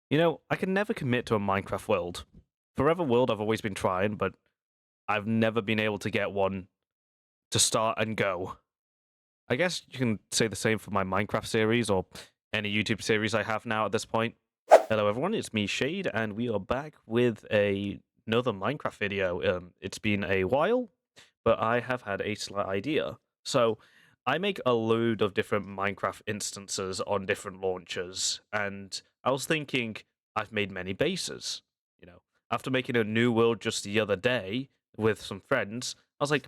You know, I can never commit to a Minecraft world. Forever World I've always been trying, but I've never been able to get one to start and go. I guess you can say the same for my Minecraft series or any YouTube series I have now at this point. Hello everyone, it's me Shade, and we are back with another Minecraft video. It's been a while, but I have had a slight idea. So I make a load of different Minecraft instances on different launchers, and I was thinking I've made many bases. You know, after making a new world just the other day with some friends, I was like,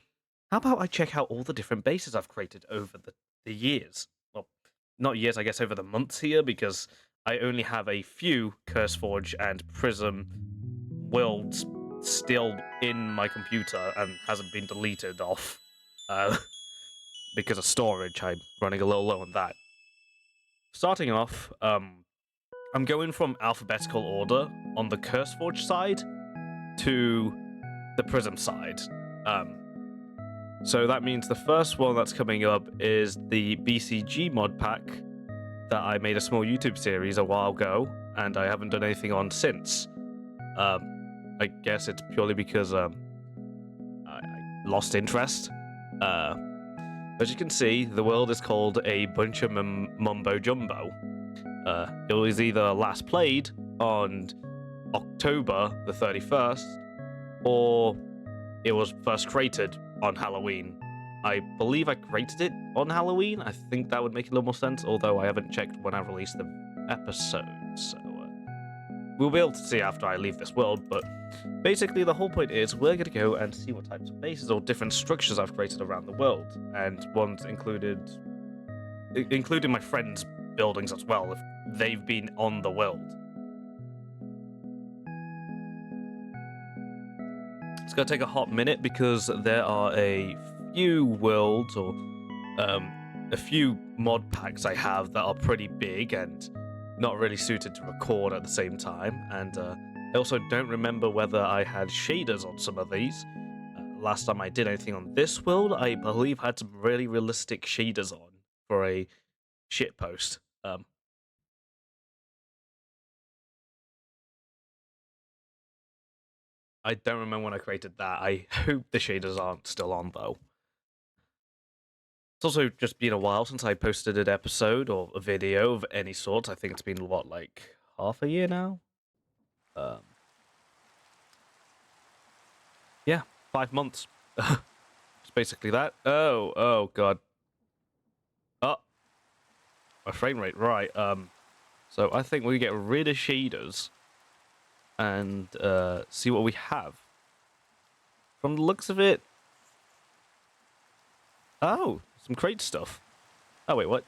how about I check out all the different bases I've created over the years? Well, not years, I guess, over the months here, because I only have a few CurseForge and Prism worlds still in my computer and hasn't been deleted off uh, because of storage. I'm running a little low on that. Starting off, I'm going from alphabetical order on the CurseForge side to the Prism side. So that means the first one that's coming up is the BCG mod pack that I made a small YouTube series a while ago, and I haven't done anything on since. I guess it's purely because I lost interest. As you can see, the world is called a bunch of mumbo jumbo. It was either last played on October the 31st, or it was first created on Halloween. I believe I created it on Halloween. I think that would make a little more sense, although I haven't checked when I released the episode, so we'll be able to see after I leave this world. But basically, the whole point is we're going to go and see what types of bases or different structures I've created around the world, and ones including my friends' buildings as well, if they've been on the world. It's going to take a hot minute because there are a few worlds or a few mod packs I have that are pretty big and not really suited to record at the same time. And I also don't remember whether I had shaders on some of these. Last time I did anything on this world, I believe I had some really realistic shaders on for a shitpost. I don't remember when I created that. I hope the shaders aren't still on, though. It's also just been a while since I posted an episode or a video of any sort. I think it's been, what, like half a year now? Yeah, 5 months. It's basically that. Oh, God. Oh, my frame rate, right. So I think we get rid of shaders and see what we have. From the looks of it... Oh, some crate stuff. Oh, wait, what?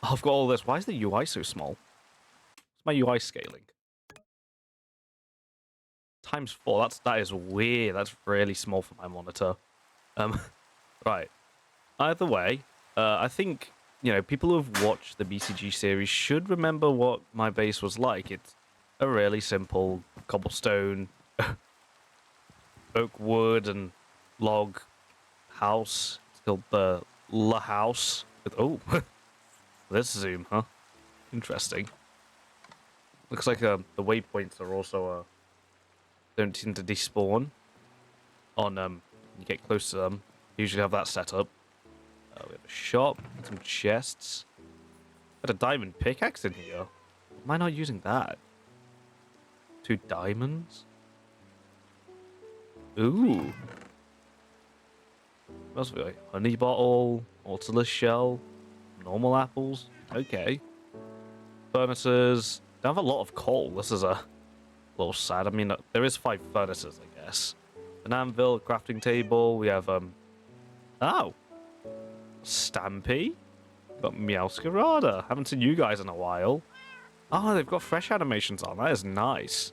Oh, I've got all this. Why is the UI so small? What's my UI scaling? ×4. That is weird. That's really small for my monitor. Right. Either way, I think, people who have watched the BCG series should remember what my base was like. It's a really simple cobblestone, oak wood and log house. It's called the La House. Oh, this zoom, huh? Interesting. Looks like the waypoints are also don't seem to despawn on you get close to them. Usually have that set up. We have a shop, some chests. Got a diamond pickaxe in here. Am I not using that? 2 diamonds. Ooh. What else have we got? Honey bottle, nautilus shell, normal apples. Okay. Furnaces. Don't have a lot of coal. This is a little sad. I mean, there is 5 furnaces, I guess. An anvil, crafting table. We have oh, Stampy. Got Meowscarada. Haven't seen you guys in a while. Oh, they've got fresh animations on. That is nice.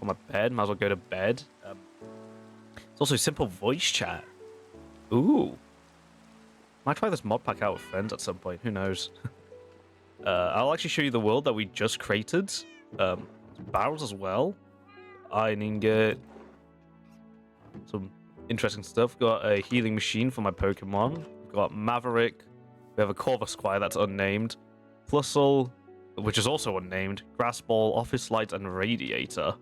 On my bed. Might as well go to bed. It's also simple voice chat. Ooh. Might try this mod pack out with friends at some point. Who knows? I'll actually show you the world that we just created. Barrels as well. Iron ingot. Some interesting stuff. Got a healing machine for my Pokemon. We've got Maverick. We have a Corvus Squire that's unnamed. Plusle. which is also unnamed, grass ball, office light, and radiator.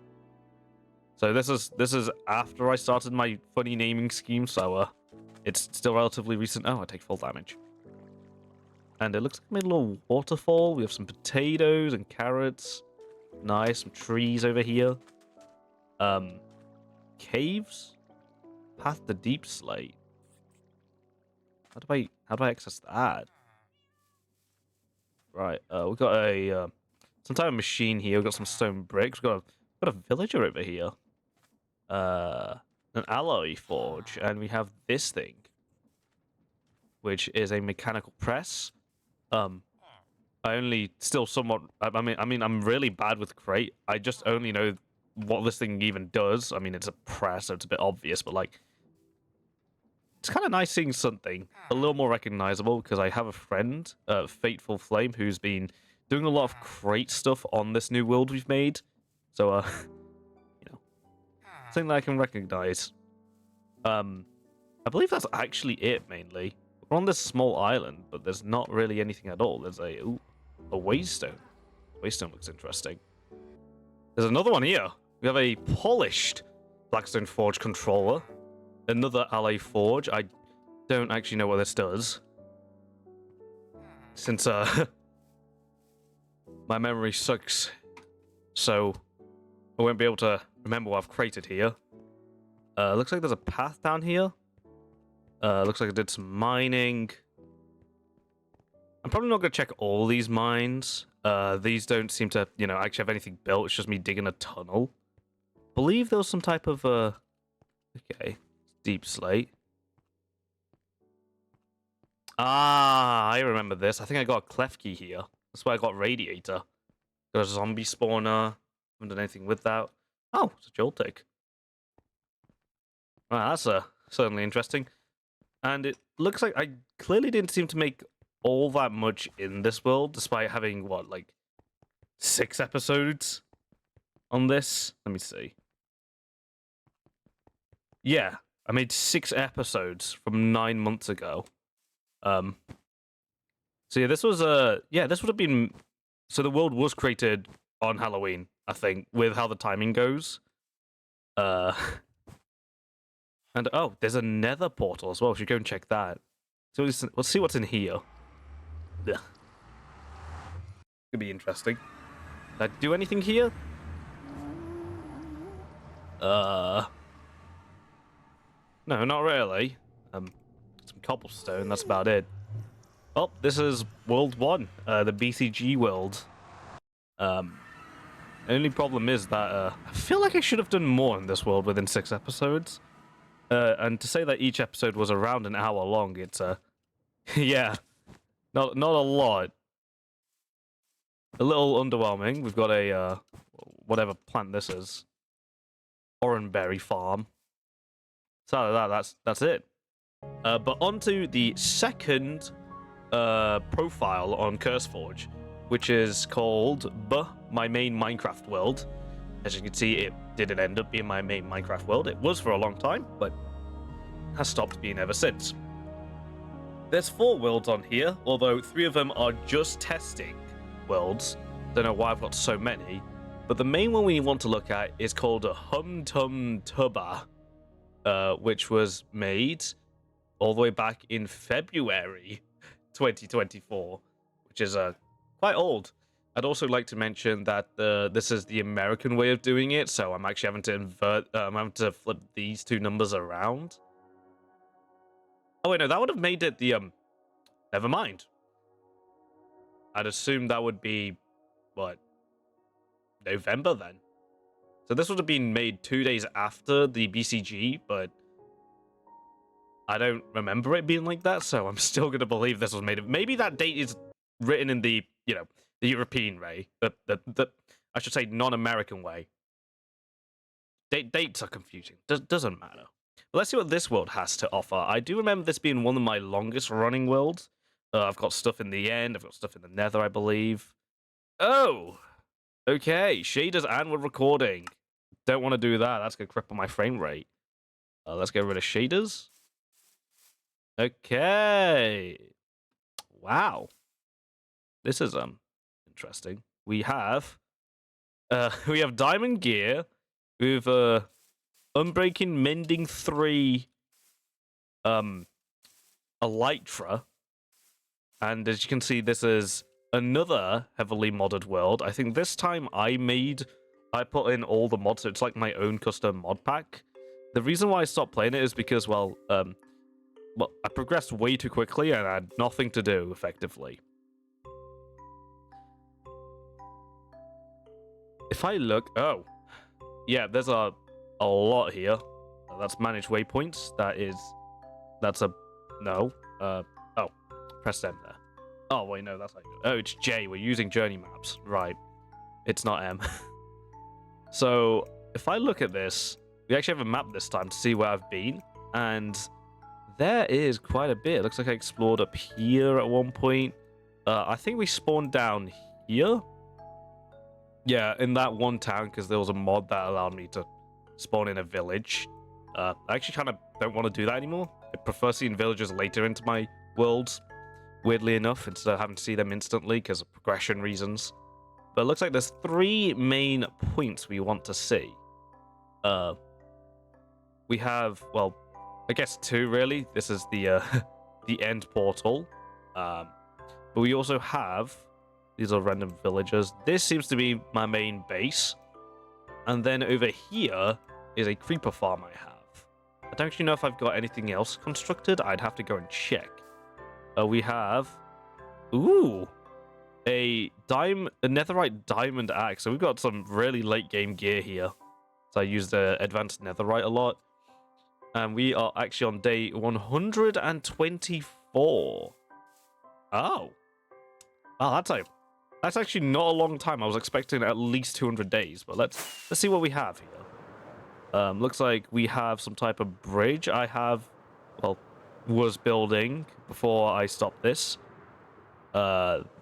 So this is after I started my funny naming scheme, so it's still relatively recent. Oh, I take full damage. And it looks like I made a little waterfall. We have some potatoes and carrots. Nice, some trees over here. Caves? Path to Deep Slate. How do I access that? Right, we've got a some type of machine here. We've got some stone bricks. We've got a villager over here. An alloy forge, and we have this thing, which is a mechanical press. I only still somewhat. I mean, I'm really bad with crate. I just only know what this thing even does. I mean, it's a press, so it's a bit obvious, but like, it's kind of nice seeing something a little more recognizable because I have a friend, Fateful Flame, who's been doing a lot of crate stuff on this new world we've made. So, you know, something that I can recognize. I believe that's actually it mainly. We're on this small island, but there's not really anything at all. There's a waystone. Waystone looks interesting. There's another one here. We have a polished Blackstone Forge controller. Another alloy forge. I don't actually know what this does, since my memory sucks, so I won't be able to remember what I've created here. Looks like there's a path down here. Looks like I did some mining. I'm probably not going to check all these mines. These don't seem to, actually have anything built. It's just me digging a tunnel. Believe there was some type of, okay, deep slate. Ah, I remember this. I think I got a clef key here. That's why I got radiator. Got a zombie spawner. Haven't done anything with that. Oh, it's a Joltik. Well, that's certainly interesting. And it looks like I clearly didn't seem to make all that much in this world, despite having, what, like 6 episodes on this? Let me see. Yeah, I made 6 episodes from 9 months ago. So yeah, this was this would have been, so the world was created on Halloween, I think, with how the timing goes. And oh, there's a nether portal as well. We should go and check that. So let's see what's in here. Yeah. Could be interesting. Did I do anything here? No, not really. Some cobblestone, that's about it. Oh, this is World 1, the BCG world. Only problem is that I feel like I should have done more in this world within 6 episodes. And to say that each episode was around an hour long, it's yeah, not a lot. A little underwhelming. We've got a whatever plant this is, oranberry farm. So that's it. But onto the second profile on CurseForge, which is called My Main Minecraft World. As you can see, it didn't end up being my main Minecraft world. It was for a long time, but has stopped being ever since. There's 4 worlds on here, although 3 of them are just testing worlds. Don't know why I've got so many, but the main one we want to look at is called Hum Tum Tuba, which was made all the way back in February 2024, which is quite old. I'd also like to mention that this is the American way of doing it, so I'm actually having to invert, I'm having to flip these 2 numbers around. Oh wait, no, that would have made it the, never mind. I'd assume that would be, what, November then? So this would have been made 2 days after the BCG, but I don't remember it being like that, so I'm still going to believe this was made. Maybe that date is written in the, the European way, the I should say non-American way. Dates are confusing. Doesn't matter. But let's see what this world has to offer. I do remember this being one of my longest running worlds. I've got stuff in the end. I've got stuff in the nether, I believe. Oh! Okay, shaders and we're recording. Don't want to do that. That's going to cripple my frame rate. Let's get rid of shaders. Okay. Wow. This is interesting. we have we have Diamond Gear with Unbreaking Mending 3 Elytra. And as you can see, this is another heavily modded world. I think this time I put in all the mods, so it's like my own custom mod pack. The reason why I stopped playing it is because, well, I progressed way too quickly and I had nothing to do, effectively. If I look... Oh. Yeah, there's a lot here. That's manage waypoints. That's a... No. Oh. Press M there. Oh, wait, no, that's not good. Oh, it's J. We're using journey maps. Right. It's not M. So, if I look at this, we actually have a map this time to see where I've been. And there is quite a bit. It looks like I explored up here at one point. I think we spawned down here. Yeah, in that one town, because there was a mod that allowed me to spawn in a village. I actually kind of don't want to do that anymore. I prefer seeing villagers later into my worlds, weirdly enough, instead of having to see them instantly because of progression reasons. But it looks like there's 3 main points we want to see. We have, well, I guess 2 really. This is the the end portal. But we also have... These are random villagers. This seems to be my main base. And then over here is a creeper farm I have. I don't actually know if I've got anything else constructed. I'd have to go and check. We have... Ooh! A netherite diamond axe. So we've got some really late game gear here. So I used advanced netherite a lot. And we are actually on day 124. Oh. Oh, that's actually not a long time. I was expecting at least 200 days, but let's see what we have here. Looks like we have some type of bridge. Was building before I stopped this.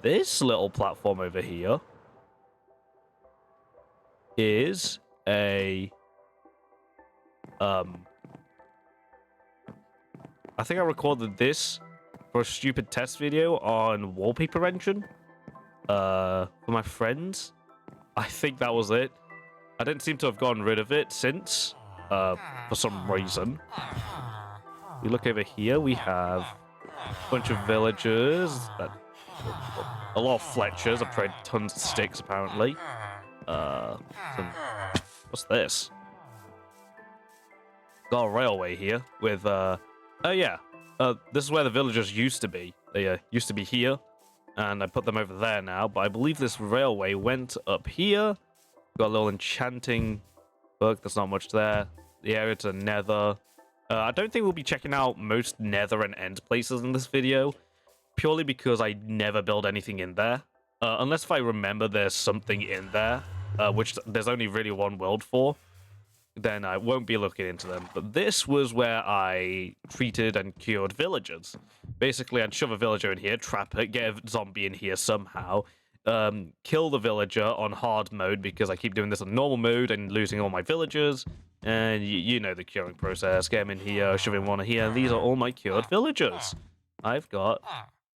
This little platform over here is a I think I recorded this for a stupid test video on Wallpaper Engine. For my friends. I think that was it. I didn't seem to have gotten rid of it since, for some reason. We look over here, we have a bunch of villagers, a lot of Fletchers. I've tried tons of sticks, apparently. What's this? Got a railway here with, oh yeah. This is where the villagers used to be. They used to be here. And I put them over there now, but I believe this railway went up here. Got a little enchanting book, there's not much there. The area to Nether. I don't think we'll be checking out most Nether and End places in this video, purely because I never build anything in there. Unless if I remember there's something in there, which there's only really one world for, then I won't be looking into them. But this was where I treated and cured villagers. Basically, I'd shove a villager in here, trap it, get a zombie in here somehow, kill the villager on hard mode because I keep doing this on normal mode and losing all my villagers. And you know the curing process. Get them in here, shove in one here. These are all my cured villagers. I've got...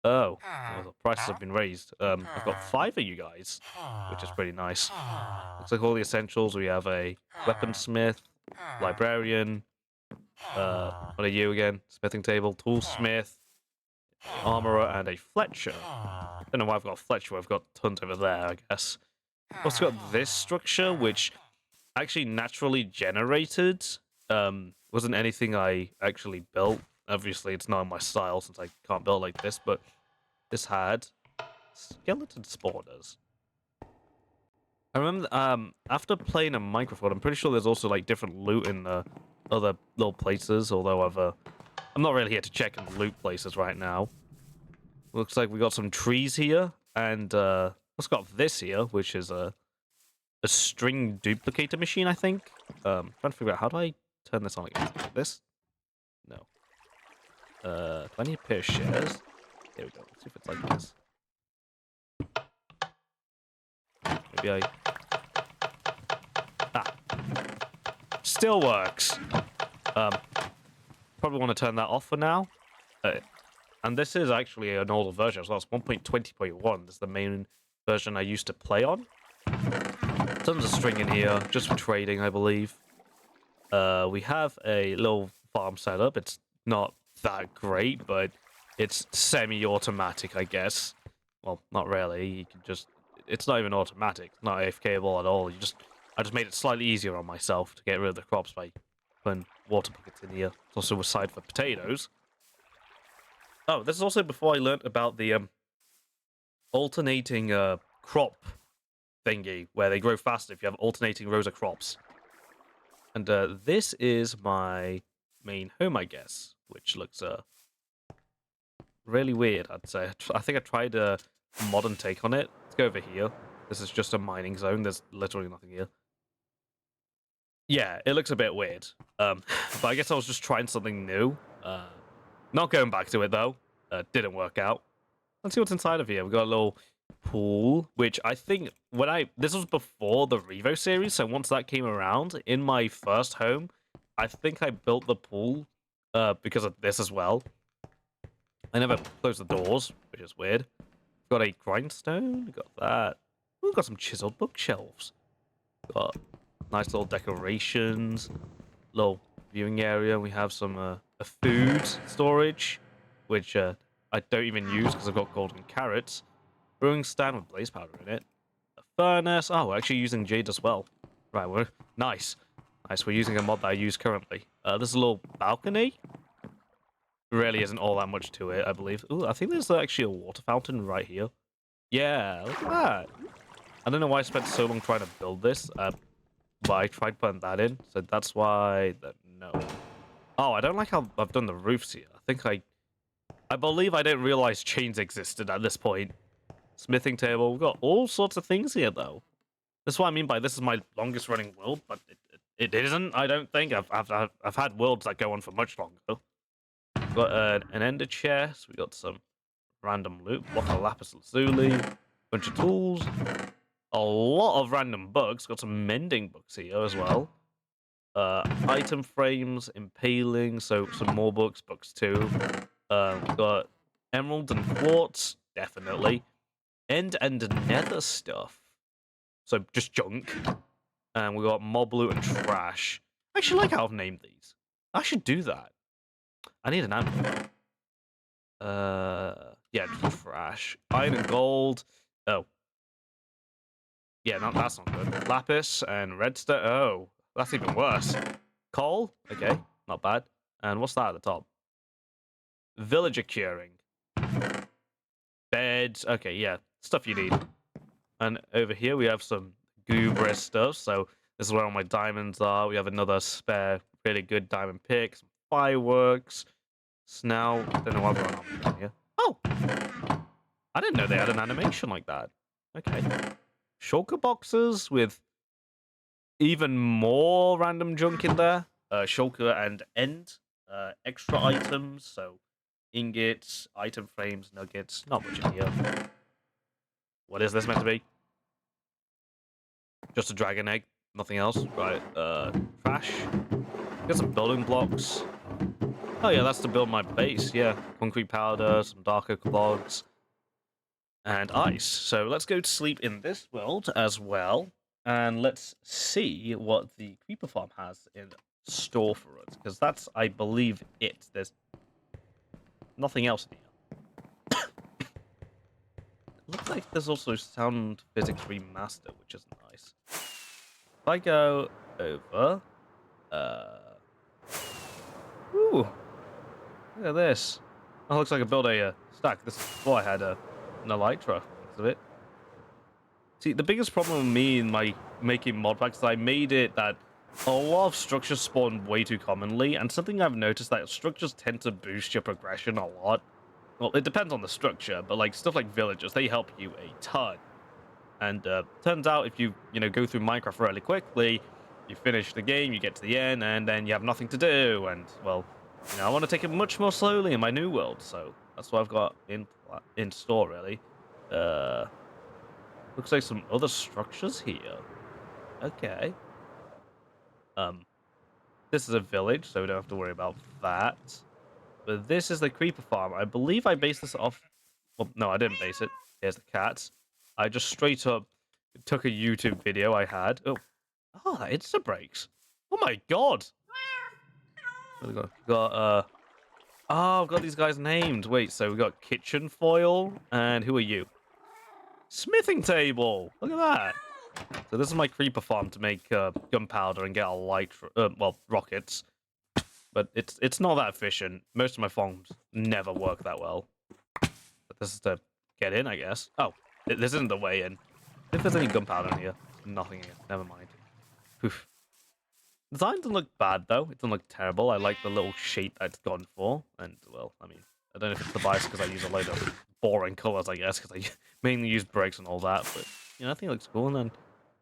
Oh, well, the prices have been raised. I've got 5 of you guys, which is pretty nice. Looks like all the essentials. We have a weaponsmith, librarian, what are you again? Smithing table, toolsmith, armorer, and a Fletcher. Don't know why I've got a Fletcher. I've got tons over there, I guess. Also got this structure, which actually naturally generated. Wasn't anything I actually built. Obviously, it's not in my style since I can't build like this, but this had skeleton spawners. I remember after playing a Minecraft, I'm pretty sure there's also like different loot in other little places, although I'm not really here to check and loot places right now. Looks like we got some trees here, and let's got this here, which is a string duplicator machine, I think. Trying to figure out how do I turn this on again? Like this? No. Do I need a pair of shares? There we go. Let's see if it's like this. Maybe I... Ah. Still works. Probably want to turn that off for now. And this is actually an older version as well. It's 1.20.1. This is the main version I used to play on. Tons of string in here, just for trading, I believe. We have a little farm setup. It's not that great, but it's semi-automatic, I guess. Well, not really. You can just... It's not even automatic. It's not AFKable at all. I just made it slightly easier on myself to get rid of the crops by putting water buckets in here. It's also a side for potatoes. Oh, this is also before I learnt about the alternating crop thingy, where they grow faster if you have alternating rows of crops. And this is my main home, I guess, which looks really weird, I'd say. I think I tried a modern take on it. Let's go over here. This is just a mining zone. There's literally nothing here. Yeah, it looks a bit weird. But I guess I was just trying something new. Not going back to it, though. Didn't work out. Let's see what's inside of here. We've got a little pool, which I think this was before the Revo series, so once that came around, in my first home, I think I built the pool because of this as well. I never closed the doors, which is weird. Got a grindstone, got that. We've got some chiseled bookshelves. Got nice little decorations, little viewing area. We have some a food storage, which I don't even use because I've got golden carrots. Brewing stand with blaze powder in it. A furnace. Oh, we're actually using jade as well. Right, we're nice. Nice, we're using a mod that I use currently. There's a little balcony. Really isn't all that much to it, I believe. Ooh, I think there's actually a water fountain right here. Yeah, look at that. I don't know why I spent so long trying to build this, but I tried putting that in, so that's why... No. Oh, I don't like how I've done the roofs here. I believe I didn't realize chains existed at this point. Smithing table. We've got all sorts of things here, though. That's what I mean by this is my longest running world, but it isn't, I don't think. I've had worlds that go on for much longer. We've got an ender chest. We got some random loot. Block of lapis lazuli. Bunch of tools. A lot of random books. Got some mending books here as well. Item frames, impaling. So some more books. Books too. We've got emeralds and quartz. Definitely. And nether stuff. So just junk. And we got mob loot and trash. I actually like how I've named these. I should do that. I need an anvil. Yeah, just trash. Iron and gold. Oh. Yeah, no, that's not good. Lapis and redstone. Oh, that's even worse. Coal. Okay, not bad. And what's that at the top? Villager curing. Beds. Okay, yeah, stuff you need. And over here we have some goober stuff. So this is where all my diamonds are. We have another spare, really good diamond pick. Some fireworks. Snow. Don't know what I'm on here. Oh! I didn't know they had an animation like that. Okay. Shulker boxes with even more random junk in there. Shulker and end. Extra items. So ingots, item frames, nuggets. Not much in here. What is this meant to be? Just a dragon egg. Nothing else. Right. Trash. Got some building blocks. Oh yeah, that's to build my base, yeah. Concrete powder, some dark oak logs, and ice. So let's go to sleep in this world as well, and let's see what the creeper farm has in store for us, because that's, I believe, it. There's nothing else in here. Looks like there's also Sound Physics Remaster, which is nice. If I go over... Ooh! Look at this. Oh, looks like I built a stack. This is before I had an elytra. Of it. See, the biggest problem with me in my making mod packs is I made it that a lot of structures spawn way too commonly, and something I've noticed that structures tend to boost your progression a lot. Well, it depends on the structure, but like stuff like villagers, they help you a ton. And turns out if you go through Minecraft really quickly, you finish the game, you get to the end, and then you have nothing to do, and well. I want to take it much more slowly in my new world, so that's what I've got in store, really. Looks like some other structures here. Okay. This is a village, so we don't have to worry about that. But this is the creeper farm. I believe I based this off... Well, no, I didn't base it. Here's the cats. I just straight up took a YouTube video I had. Oh, that insta breaks. Oh my god. What do we got? Oh, I've got these guys named. Wait, so we got kitchen foil, and who are you? Smithing table. Look at that. So this is my creeper farm to make gunpowder and get a light, rockets. But it's not that efficient. Most of my farms never work that well. But this is to get in, I guess. Oh, this isn't the way in. If there's any gunpowder in here, nothing here. Never mind. Oof. Design doesn't look bad though. It doesn't look terrible. I like the little shape that it's gone for. And well, I mean, I don't know if it's the bias because I use a load of boring colors, I guess, because I mainly use bricks and all that. But you know, I think it looks cool. And then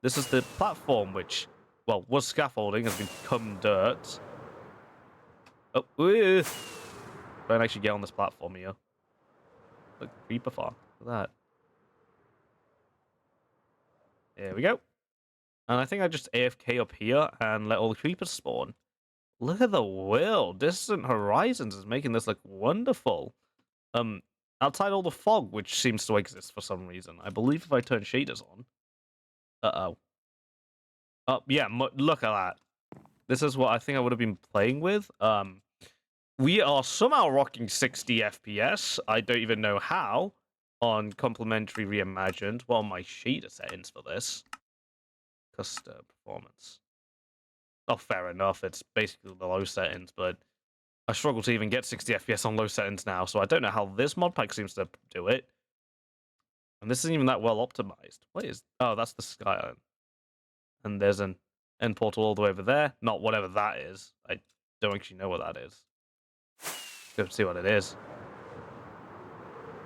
this is the platform, which well was scaffolding, has become dirt. Oh, don't actually get on this platform here. Look, creeper farm. Look at that. There we go. And I think I just AFK up here and let all the creepers spawn. Look at the world. Distant Horizons is making this look wonderful. Outside all the fog, which seems to exist for some reason. I believe if I turn shaders on. Uh-oh. Oh, yeah, look at that. This is what I think I would have been playing with. We are somehow rocking 60 FPS. I don't even know how. On Complementary Reimagined. What are my shader settings for this? Custom performance. Oh, fair enough. It's basically the low settings, but I struggle to even get 60 FPS on low settings now, so I don't know how this mod pack seems to do it. And this isn't even that well optimized. What is... Oh, that's the Sky Island. And there's an end portal all the way over there. Not whatever that is. I don't actually know what that is. Go see what it is.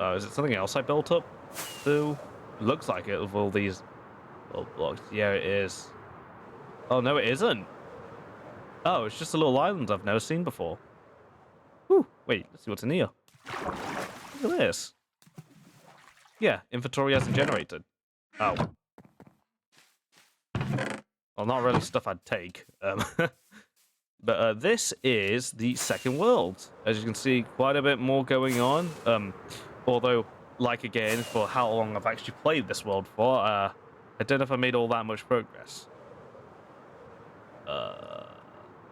Oh, is it something else I built up? Though? Looks like it with all these little blocks. Yeah, it is. Oh, no, it isn't. Oh, it's just a little island I've never seen before. Whew, wait, let's see what's in here. Look at this. Yeah, inventory hasn't generated. Oh. Well, not really stuff I'd take. But this is the second world. As you can see, quite a bit more going on. Although, like again, for how long I've actually played this world for, I don't know if I made all that much progress.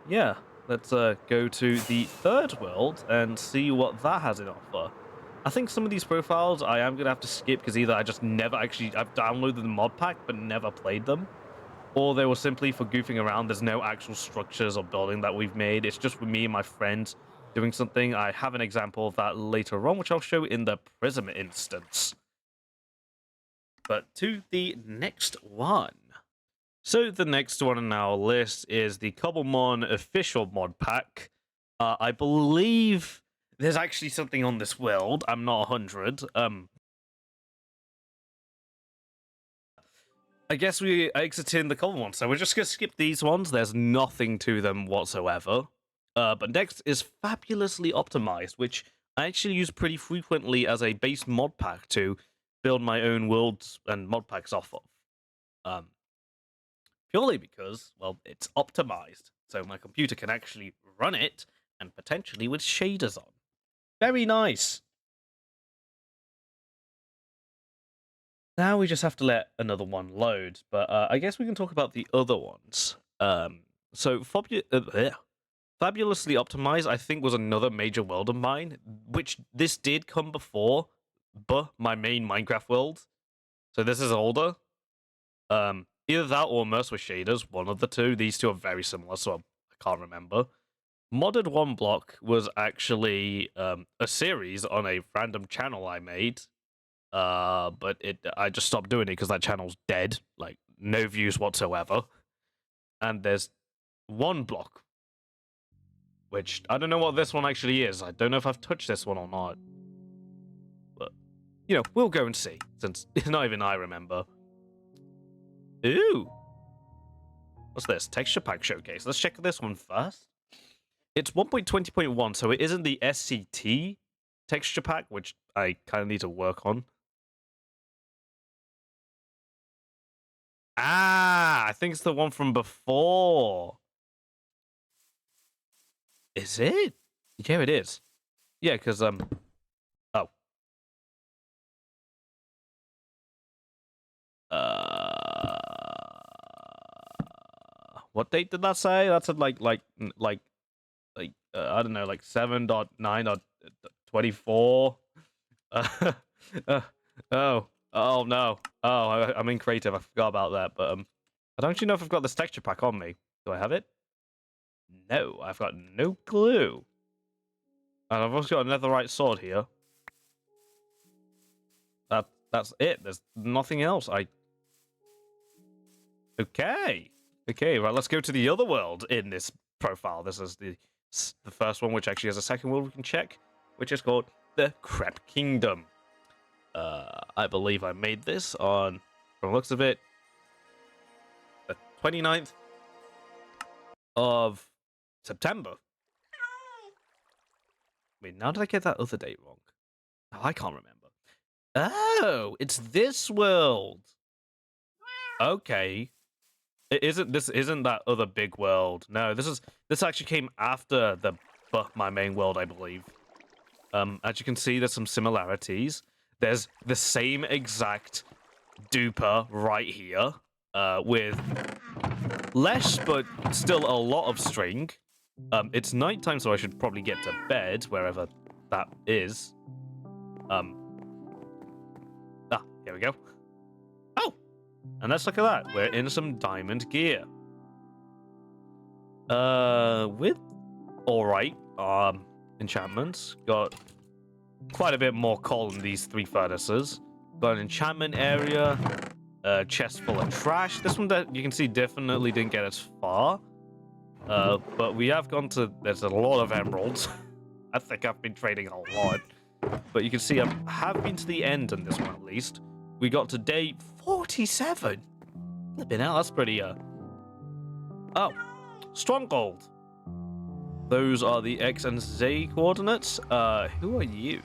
Yeah, let's go to the third world and see what that has in offer. I think some of these profiles I am going to have to skip because either I just never actually... I've downloaded the mod pack but never played them. Or they were simply for goofing around. There's no actual structures or building that we've made. It's just with me and my friends doing something. I have an example of that later on, which I'll show in the Prism instance. But to the next one. So the next one on our list is the Cobblemon official mod pack. I believe there's actually something on this world. I'm not 100. I guess we exited the common ones, so we're just going to skip these ones. There's nothing to them whatsoever. But next is Fabulously Optimized, which I actually use pretty frequently as a base mod pack to build my own worlds and mod packs off of. Purely because, well, it's optimized, so my computer can actually run it, and potentially with shaders on. Very nice! Now we just have to let another one load, but I guess we can talk about the other ones. So Fabulously Optimized, I think, was another major world of mine, which this did come before my main Minecraft world. So this is older. Either that or Immerse with shaders, one of the two. These two are very similar, so I can't remember. Modded One Block was actually a series on a random channel I made. But I just stopped doing it because that channel's dead. Like, no views whatsoever. And there's One Block, which I don't know what this one actually is. I don't know if I've touched this one or not. But, you know, we'll go and see, since not even I remember. Ooh! What's this? Texture Pack Showcase. Let's check this one first. It's 1.20.1, so it isn't the SCT texture pack, which I kind of need to work on. Ah, I think it's the one from before. Is it? Yeah, it is. Yeah, because, oh. What date did that say? That's at I don't know, like 7.9.24. Uh, uh, oh no. I'm in creative. I forgot about that. But I don't actually know if I've got this texture pack on me. Do I have it? No, I've got no clue. And I've also got a netherite sword here. That's it. There's nothing else. Okay. Okay, right, let's go to the other world in this profile. This is the first one, which actually has a second world we can check, which is called the Crep Kingdom. I believe I made this on, from the looks of it, the 29th of September. Wait, now did I get that other date wrong? Oh, I can't remember. Oh, it's this world. Okay. This isn't that other big world. No, this actually came after my main world, I believe. As you can see, there's some similarities. There's the same exact duper right here, with less but still a lot of string. It's nighttime, so I should probably get to bed wherever that is. Here we go. Oh, and let's look at that. We're in some diamond gear. With alright enchantments. Got quite a bit more coal in these 3 furnaces. Got an enchantment area. A chest full of trash. This one that you can see definitely didn't get as far. But we have gone to. There's a lot of emeralds. I think I've been trading a lot. But you can see I have been to the end on this one at least. We got to day 47. Flipping hell, that's pretty. Oh, stronghold. Those are the X and Z coordinates. Who are you?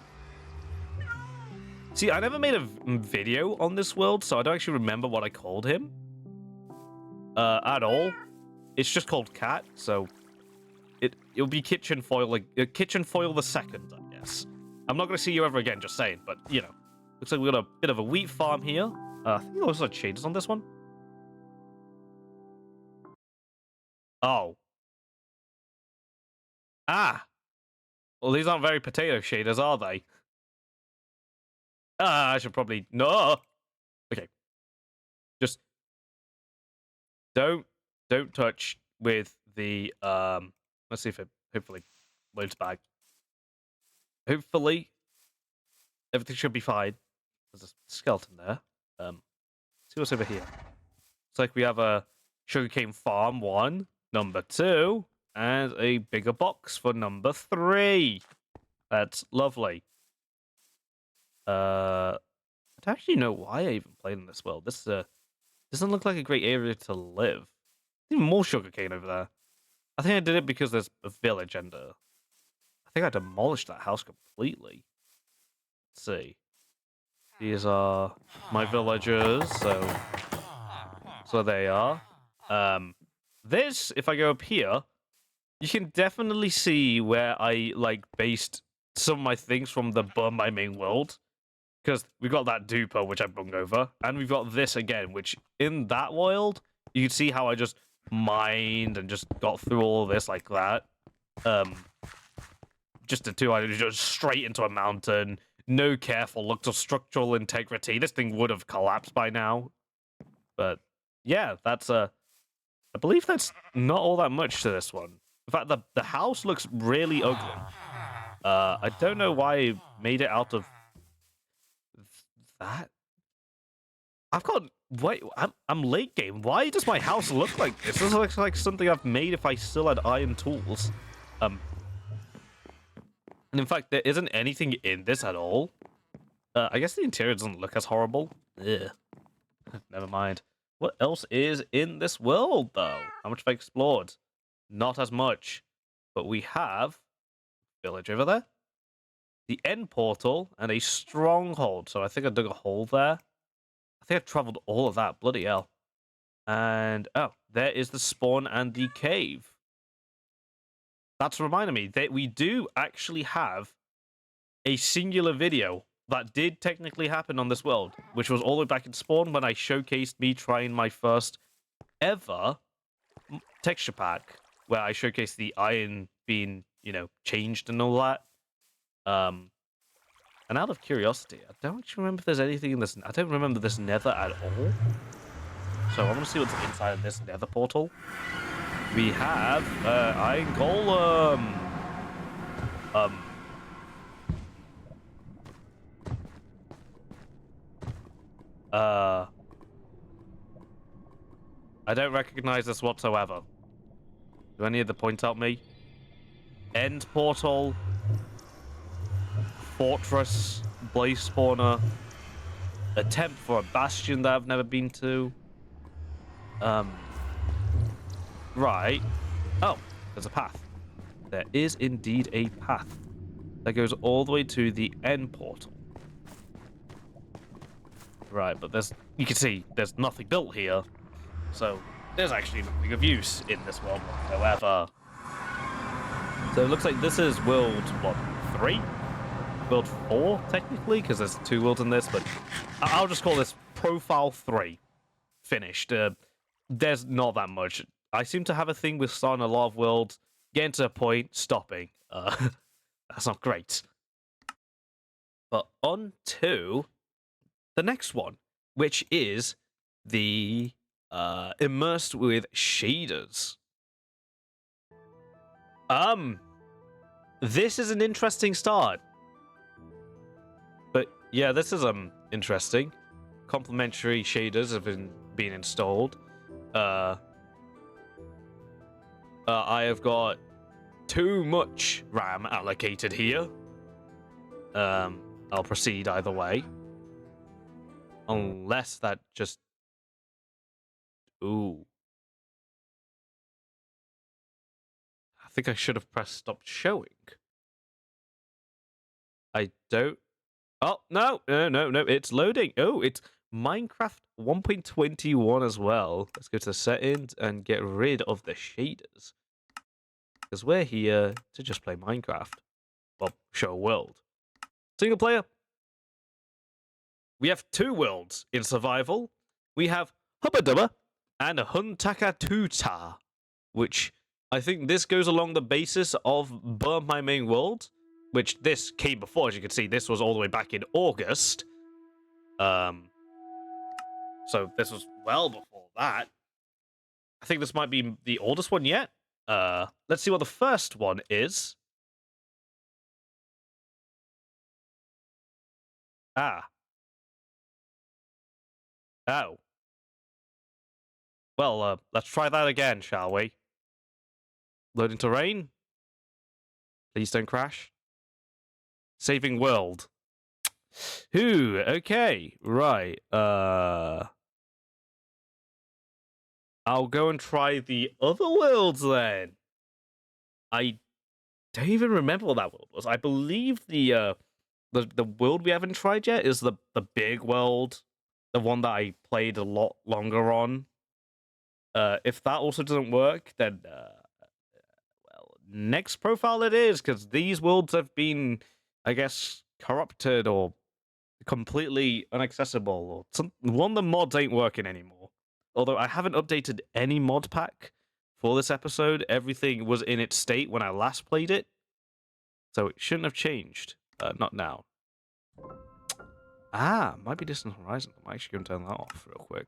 See, I never made a video on this world, so I don't actually remember what I called him. At all. It's just called Cat, so it'll be Kitchen Foil, like Kitchen Foil the Second, I guess. I'm not gonna see you ever again, just saying, but you know. Looks like we got a bit of a wheat farm here. I think it looks like shaders on this one. Oh. Ah. Well, these aren't very potato shaders, are they? I should probably... No! Okay. Just... Don't touch with the... Let's see if it hopefully loads back. Hopefully, everything should be fine. There's a skeleton there. See what's over here. Looks like we have a sugarcane farm 1, number 2, and a bigger box for number 3. That's lovely. I don't actually know why I even played in this world. This doesn't look like a great area to live. Even more sugarcane over there. I think I did it because there's a village and I think I demolished that house completely. Let's see. These are my villagers, so they are. This, if I go up here, you can definitely see where I based some of my things from my main world. Because we've got that duper, which I brung over, and we've got this again, which in that world, you can see how I just mined and just got through all of this like that. Just the 2 items, just straight into a mountain. No careful look of structural integrity. This thing would have collapsed by now. But yeah, that's I believe that's not all that much to this one. In fact, the house looks really ugly. I don't know why I made it out of that. I'm late game. Why does my house look like this? This looks like something I've made if I still had iron tools. And in fact, there isn't anything in this at all. I guess the interior doesn't look as horrible. Ugh. Never mind. What else is in this world, though? How much have I explored? Not as much. But we have a village over there, the end portal, and a stronghold. So I think I dug a hole there. I think I traveled all of that. Bloody hell. And, oh, there is the spawn and the cave. That's reminding me that we do actually have a singular video that did technically happen on this world, which was all the way back in Spawn when I showcased me trying my first ever texture pack, where I showcased the iron being, changed and all that. And out of curiosity, I don't actually remember if there's anything in this. I don't remember this nether at all. So I want to see what's inside of this nether portal. We have Iron Golem. I don't recognize this whatsoever. Do any of the point out me? End portal. Fortress. Blaze spawner. Attempt for a bastion that I've never been to. Right. Oh, there's a path. There is indeed a path that goes all the way to the end portal. Right, but you can see there's nothing built here. So there's actually nothing of use in this world whatsoever. So it looks like this is world, 3? World 4, technically, because there's 2 worlds in this, but I'll just call this Profile 3. Finished. There's not that much. I seem to have a thing with starting a lot of worlds, getting to a point, stopping. That's not great. But on to the next one, which is the immersed with shaders. This is an interesting start. But yeah, this is interesting. Complementary shaders have been installed. I have got too much RAM allocated here. I'll proceed either way. Unless that just... Ooh. I think I should have pressed stop showing. I don't... Oh, no, it's loading. Oh, it's Minecraft 1.21 as well. Let's go to the settings and get rid of the shaders. Because we're here to just play Minecraft. Well, show a world. Single player. We have 2 worlds in survival. We have Hubba Dubba and Huntaka Tuta, which I think this goes along the basis of Burn My Main World, which this came before. As you can see, this was all the way back in August. So this was well before that. I think this might be the oldest one yet. Let's see what the first one is. Oh. Well, let's try that again, shall we? Loading terrain. Please don't crash. Saving world. Ooh, okay. Right. I'll go and try the other worlds then. I don't even remember what that world was. I believe the world we haven't tried yet is the big world. The one that I played a lot longer on. If that also doesn't work, then well, next profile it is, because these worlds have been, I guess, corrupted or completely inaccessible, or one of the mods ain't working anymore. Although I haven't updated any mod pack for this episode. Everything was in its state when I last played it, so it shouldn't have changed. Not now. Might be Distant Horizon. I'm actually going to turn that off real quick.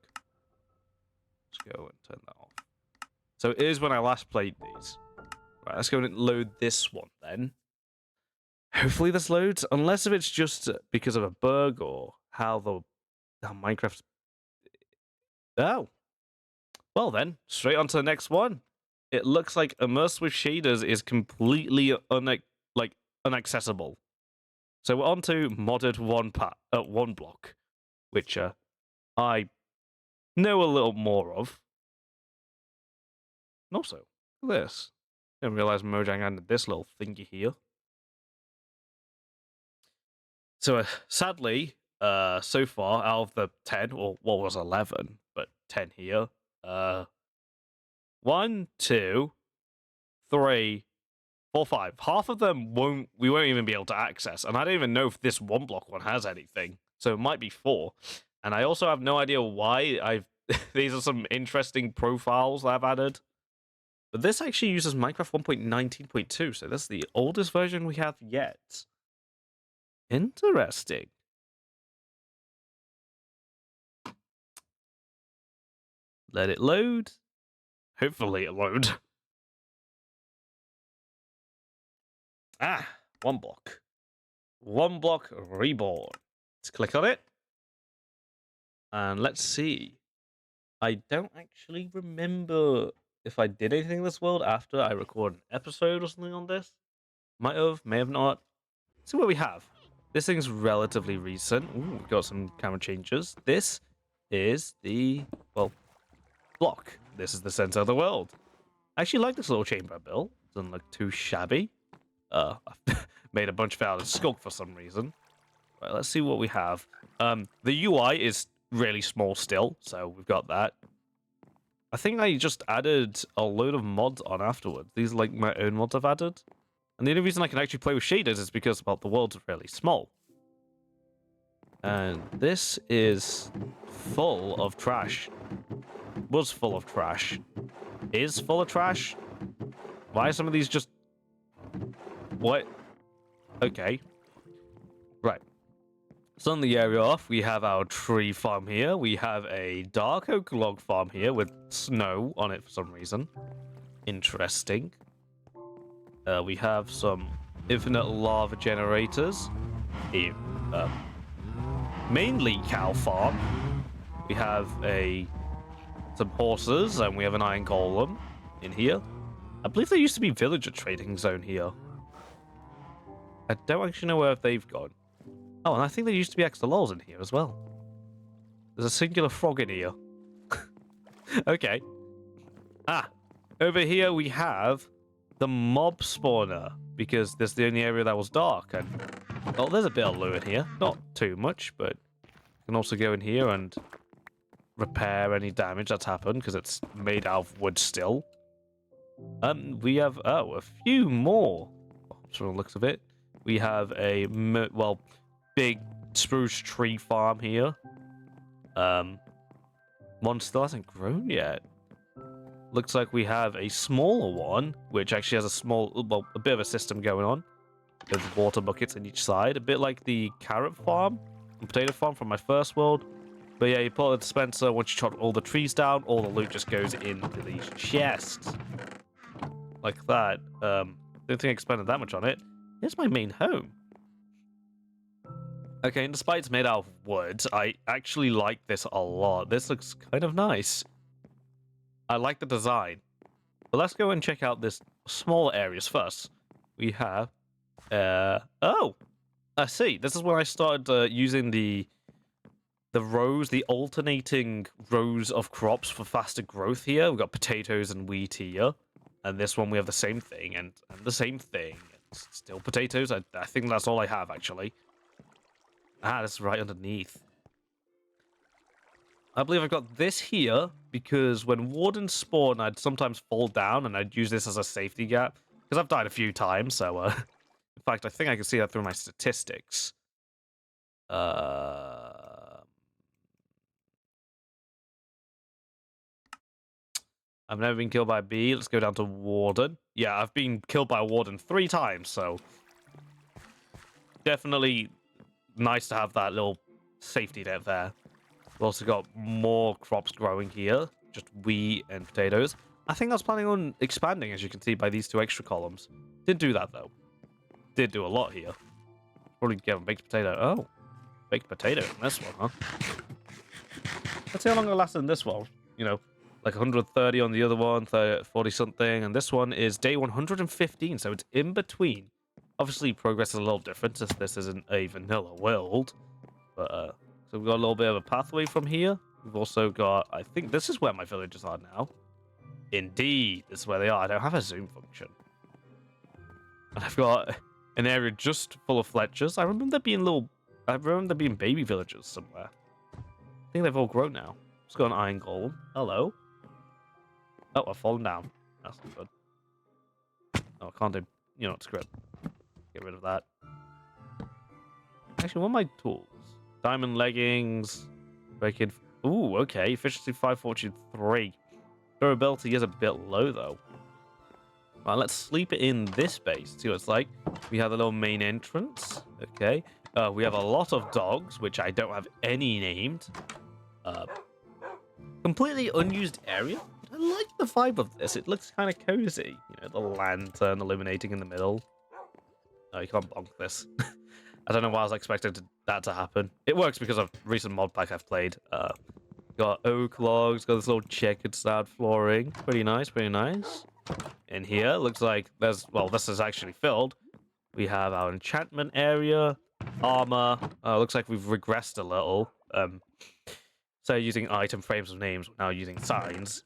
Let's go and turn that off. So it is when I last played these. Right, let's go and load this one then. Hopefully this loads, unless if it's just because of a bug or how Minecraft's... Oh. Well then, straight on to the next one. It looks like Immersed with Shaders is completely inaccessible. So we're on to modded one block, which I know a little more of. And also, look at this. Didn't realize Mojang added this little thingy here. So sadly, so far out of the 10, or what was 11, but 10 here. 1, 2, 3, 4, 5. Half of them we won't even be able to access, and I don't even know if this 1 block one has anything. So it might be 4. And I also have no idea why I've these are some interesting profiles that I've added. But this actually uses Minecraft 1.19.2, so that's the oldest version we have yet. Interesting. Let it load. Hopefully it load. Ah, 1 block. 1 block reborn. Let's click on it. And let's see. I don't actually remember if I did anything in this world after I recorded an episode or something on this. Might have, may have not. Let's see what we have. This thing's relatively recent. Ooh, we've got some camera changes. This is the, well, block. This is the center of the world. I actually like this little chamber built. Doesn't look too shabby. I've made a bunch of it out of skunk for some reason. Right, let's see what we have. The UI is really small still, so we've got that. I think I just added a load of mods on afterwards. These are like my own mods I've added. And the only reason I can actually play with shaders is because, well, the world's really small. And this is full of trash. Was full of trash. Is full of trash? Why are some of these just... What? Okay. Right. Starting the area off, we have our tree farm here. We have a dark oak log farm here with snow on it for some reason. Interesting. We have some infinite lava generators. A mainly cow farm. We have some horses, and we have an iron golem in here. I believe there used to be villager trading zone here. I don't actually know where they've gone. Oh, and I think there used to be axolotls in here as well. There's a singular frog in here. Okay. Ah, over here we have the mob spawner, because this is the only area that was dark. And well, there's a bit of loot in here. Not too much, but you can also go in here and repair any damage that's happened, because it's made out of wood still. We have, oh, a few more. From the looks of it. We have a, well, big spruce tree farm here. One still hasn't grown yet. Looks like we have a smaller one, which actually has a small, well, a bit of a system going on. There's water buckets on each side, a bit like the carrot farm and potato farm from my first world. But yeah, you pull a dispenser, once you chop all the trees down, all the loot just goes into these chests. Like that. Don't think I expanded that much on it. Here's my main home. Okay, and despite it's made out of wood, I actually like this a lot. This looks kind of nice. I like the design. But let's go and check out this small areas first. We have... oh! I see. This is when I started using the rows, the alternating rows of crops for faster growth here. We've got potatoes and wheat here. And this one we have the same thing, and the same thing. It's still potatoes. I think that's all I have, actually. Ah, that's right underneath. I believe I've got this here because when wardens spawn, I'd sometimes fall down and I'd use this as a safety gap. Because I've died a few times, so, in fact, I think I can see that through my statistics. I've never been killed by a bee. Let's go down to warden. Yeah, I've been killed by a warden 3 times, so... Definitely nice to have that little safety net there. We've also got more crops growing here, just wheat and potatoes. I think I was planning on expanding, as you can see by these 2 extra columns. Didn't do that, though. Did do a lot here. Probably get a baked potato. Oh, baked potato in this one, huh? Let's see how long it lasted in this one. You know, like 130 on the other one, 40 something, and this one is day 115, so it's in between. Obviously, progress is a little different, since this isn't a vanilla world. But, so we've got a little bit of a pathway from here. We've also got, I think this is where my villagers are now. Indeed, this is where they are. I don't have a zoom function. And I've got an area just full of Fletchers. I remember there being baby villagers somewhere. I think they've all grown now. Let's go an iron golem. Hello. Oh, I've fallen down. That's not good. Oh, I can't do you know, screw it. Get rid of that. Actually, what are my tools? Diamond leggings. Breaking. Ooh, okay. Efficiency 5, fortune 3. Durability is a bit low, though. Right, let's sleep it in this base. See what it's like. We have a little main entrance. Okay. We have a lot of dogs, which I don't have any named. Completely unused area. I like the vibe of this. It looks kind of cozy. You know, the lantern illuminating in the middle. Oh, you can't bonk this. I don't know why I was expecting that to happen. It works because of recent mod pack I've played. Got oak logs, got this little checkered slab flooring. Pretty nice, pretty nice. In here, looks like there's, well, this is actually filled. We have our enchantment area, armor. Looks like we've regressed a little. So using item frames of names, we're now using signs.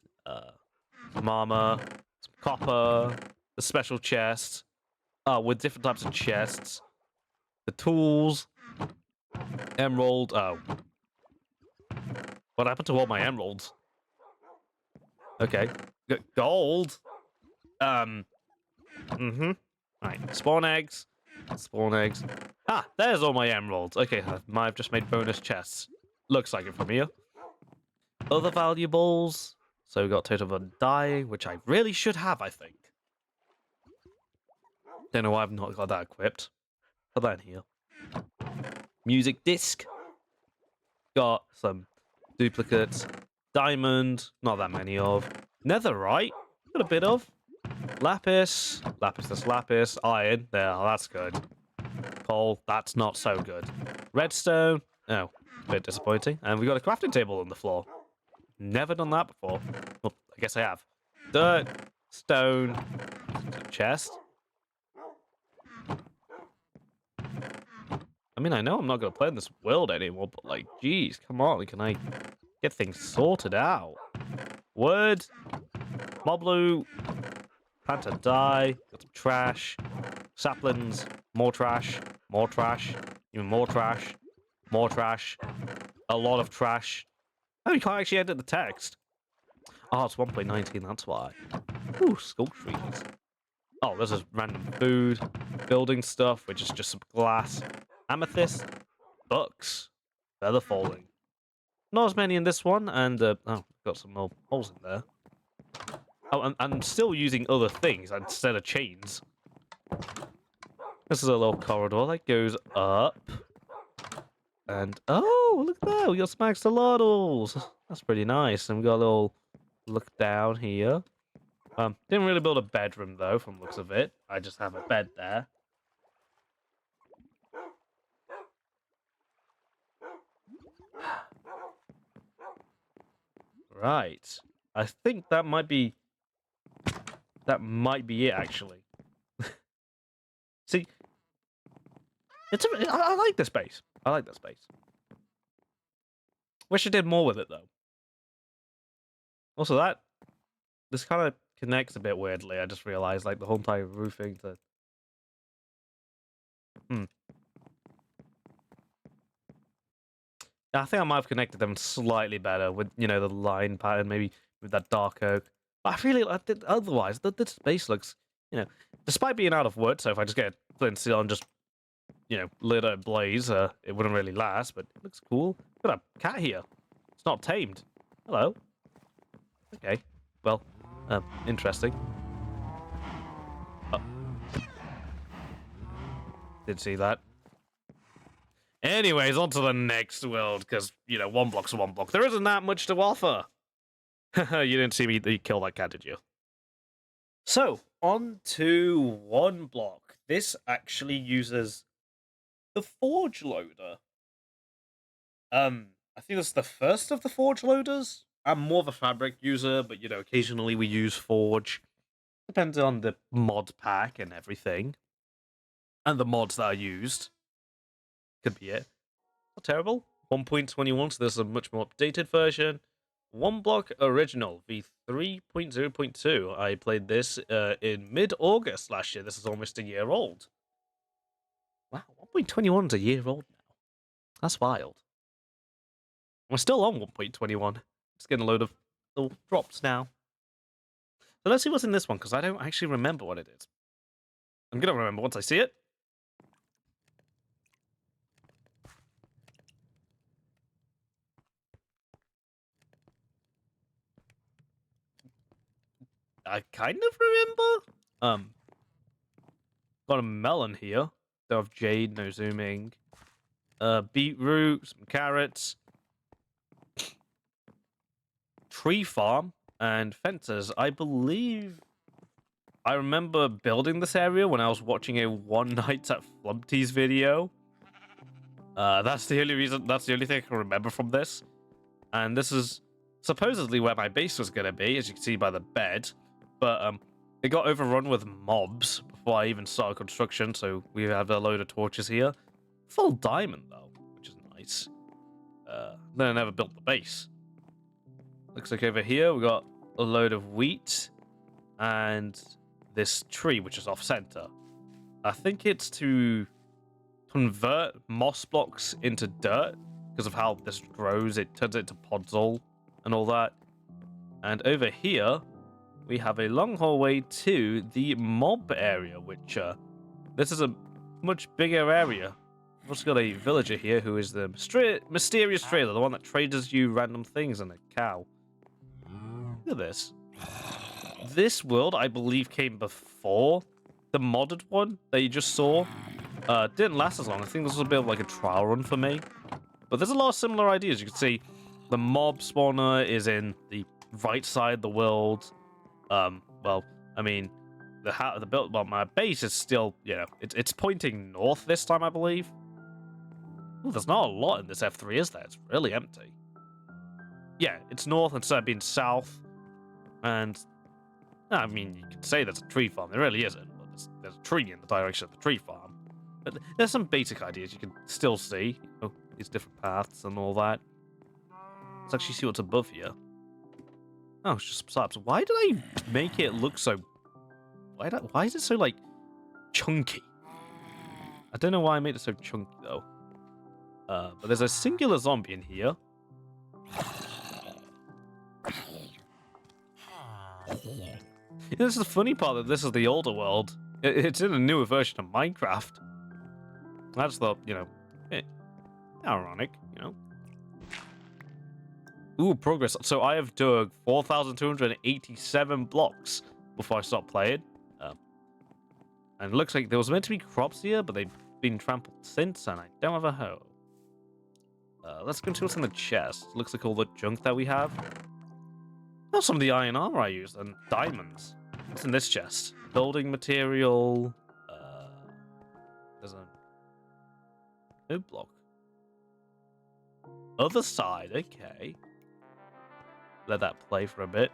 Some armor, some copper, the special chest, with different types of chests, the tools, emerald. Oh, what happened to all my emeralds? Okay, gold. Right, spawn eggs. Spawn eggs. Ah, there's all my emeralds. Okay, I've just made bonus chests. Looks like it from here. Other valuables. So we got Totem of Undying, which I really should have, I think. Don't know why I've not got that equipped. Put that in here. Music disc. Got some duplicates. Diamond. Not that many of. Netherite. Got a bit of. Lapis. Lapis. Iron. There, that's good. Coal. That's not so good. Redstone. Oh, a bit disappointing. And we got a crafting table on the floor. Never done that before. Well, I guess I have. Dirt. Stone. Chest. I mean, I know I'm not going to play in this world anymore, but, like, geez, come on. Can I get things sorted out? Wood. Moblu. Plant a dye. Got some trash. Saplings. More trash. More trash. Even more trash. More trash. A lot of trash. Oh, you can't actually edit the text. Oh, it's 1.19, that's why. Ooh, sculpture trees. Oh, this is random food. Building stuff, which is just some glass. Amethyst. Books. Feather falling. Not as many in this one, and, oh, got some more holes in there. Oh, and I'm still using other things instead of chains. This is a little corridor that goes up. And, oh, look there, we got some axolotls. That's pretty nice. And we got a little look down here. Didn't really build a bedroom, though, from looks of it. I just have a bed there. Right. I think that might be it, actually. See, I like this space. I like this space. Wish I did more with it, though. Also, this kind of connects a bit weirdly. I just realized, like, the whole entire roofing to... I think I might have connected them slightly better with, you know, the line pattern, maybe with that dark oak. But I really like it. Otherwise, the space looks, you know, despite being out of wood, so if I just get a flint steel and just, you know, lit it blaze, it wouldn't really last, but it looks cool. Got a cat here. It's not tamed. Hello. Okay. Well, interesting. Did see that. Anyways, on to the next world, because, you know, one block's one block. There isn't that much to offer. You didn't see me kill that cat, did you? So, on to one block. This actually uses the Forge Loader. I think that's the first of the Forge Loaders. I'm more of a Fabric user, but, you know, occasionally we use Forge. Depends on the mod pack and everything. And the mods that are used. Could be it. Not terrible. 1.21, so there's a much more updated version. One Block Original v3.0.2. I played this in mid-August last year. This is almost a year old. Wow, 1.21 is a year old now. That's wild. We're still on 1.21. Just getting a load of little drops now. So let's see what's in this one, because I don't actually remember what it is. I'm gonna remember once I see it. I kind of remember. Got a melon here. They have jade, no zooming. Beetroot, some carrots. Tree farm and fences. I believe I remember building this area when I was watching a One Night at Flumpty's video. That's the only reason. That's the only thing I can remember from this. And this is supposedly where my base was gonna be, as you can see by the bed. But it got overrun with mobs before I even started construction. So we have a load of torches here. Full diamond though, which is nice. Then I never built the base. Looks like over here we got a load of wheat and this tree, which is off center. I think it's to convert moss blocks into dirt because of how this grows. It turns it into podzol and all that. And over here, we have a long hallway to the mob area, which this is a much bigger area. We've also got a villager here who is the mysterious trader, the one that trades you random things, and a cow. Look at this. This world, I believe, came before the modded one that you just saw. Didn't last as long. I think this was a bit of like a trial run for me. But there's a lot of similar ideas. You can see the mob spawner is in the right side of the world. Well, I mean, my base is still, you know, it's pointing north this time, I believe. Ooh, there's not a lot in this F3, is there? It's really empty. Yeah, it's north instead of being south. And, I mean, you could say there's a tree farm. There really isn't. But there's a tree in the direction of the tree farm. But there's some basic ideas you can still see. Oh, these different paths and all that. Let's actually see what's above here. Oh, it's just slabs. Why did I make it look so... Why is it so, like, chunky? I don't know why I made it so chunky, though. But there's a singular zombie in here. This is the funny part that this is the older world. It's in a newer version of Minecraft. That's the, you know, ironic, you know. Ooh, progress. So I have dug 4,287 blocks before I stopped playing. And it looks like there was meant to be crops here, but they've been trampled since, and I don't have a hoe. Let's go and see what's in the chest. Looks like all the junk that we have. Oh, some of the iron armor I used, and diamonds. What's in this chest? Building material. There's a no block. Other side, okay. Let that play for a bit.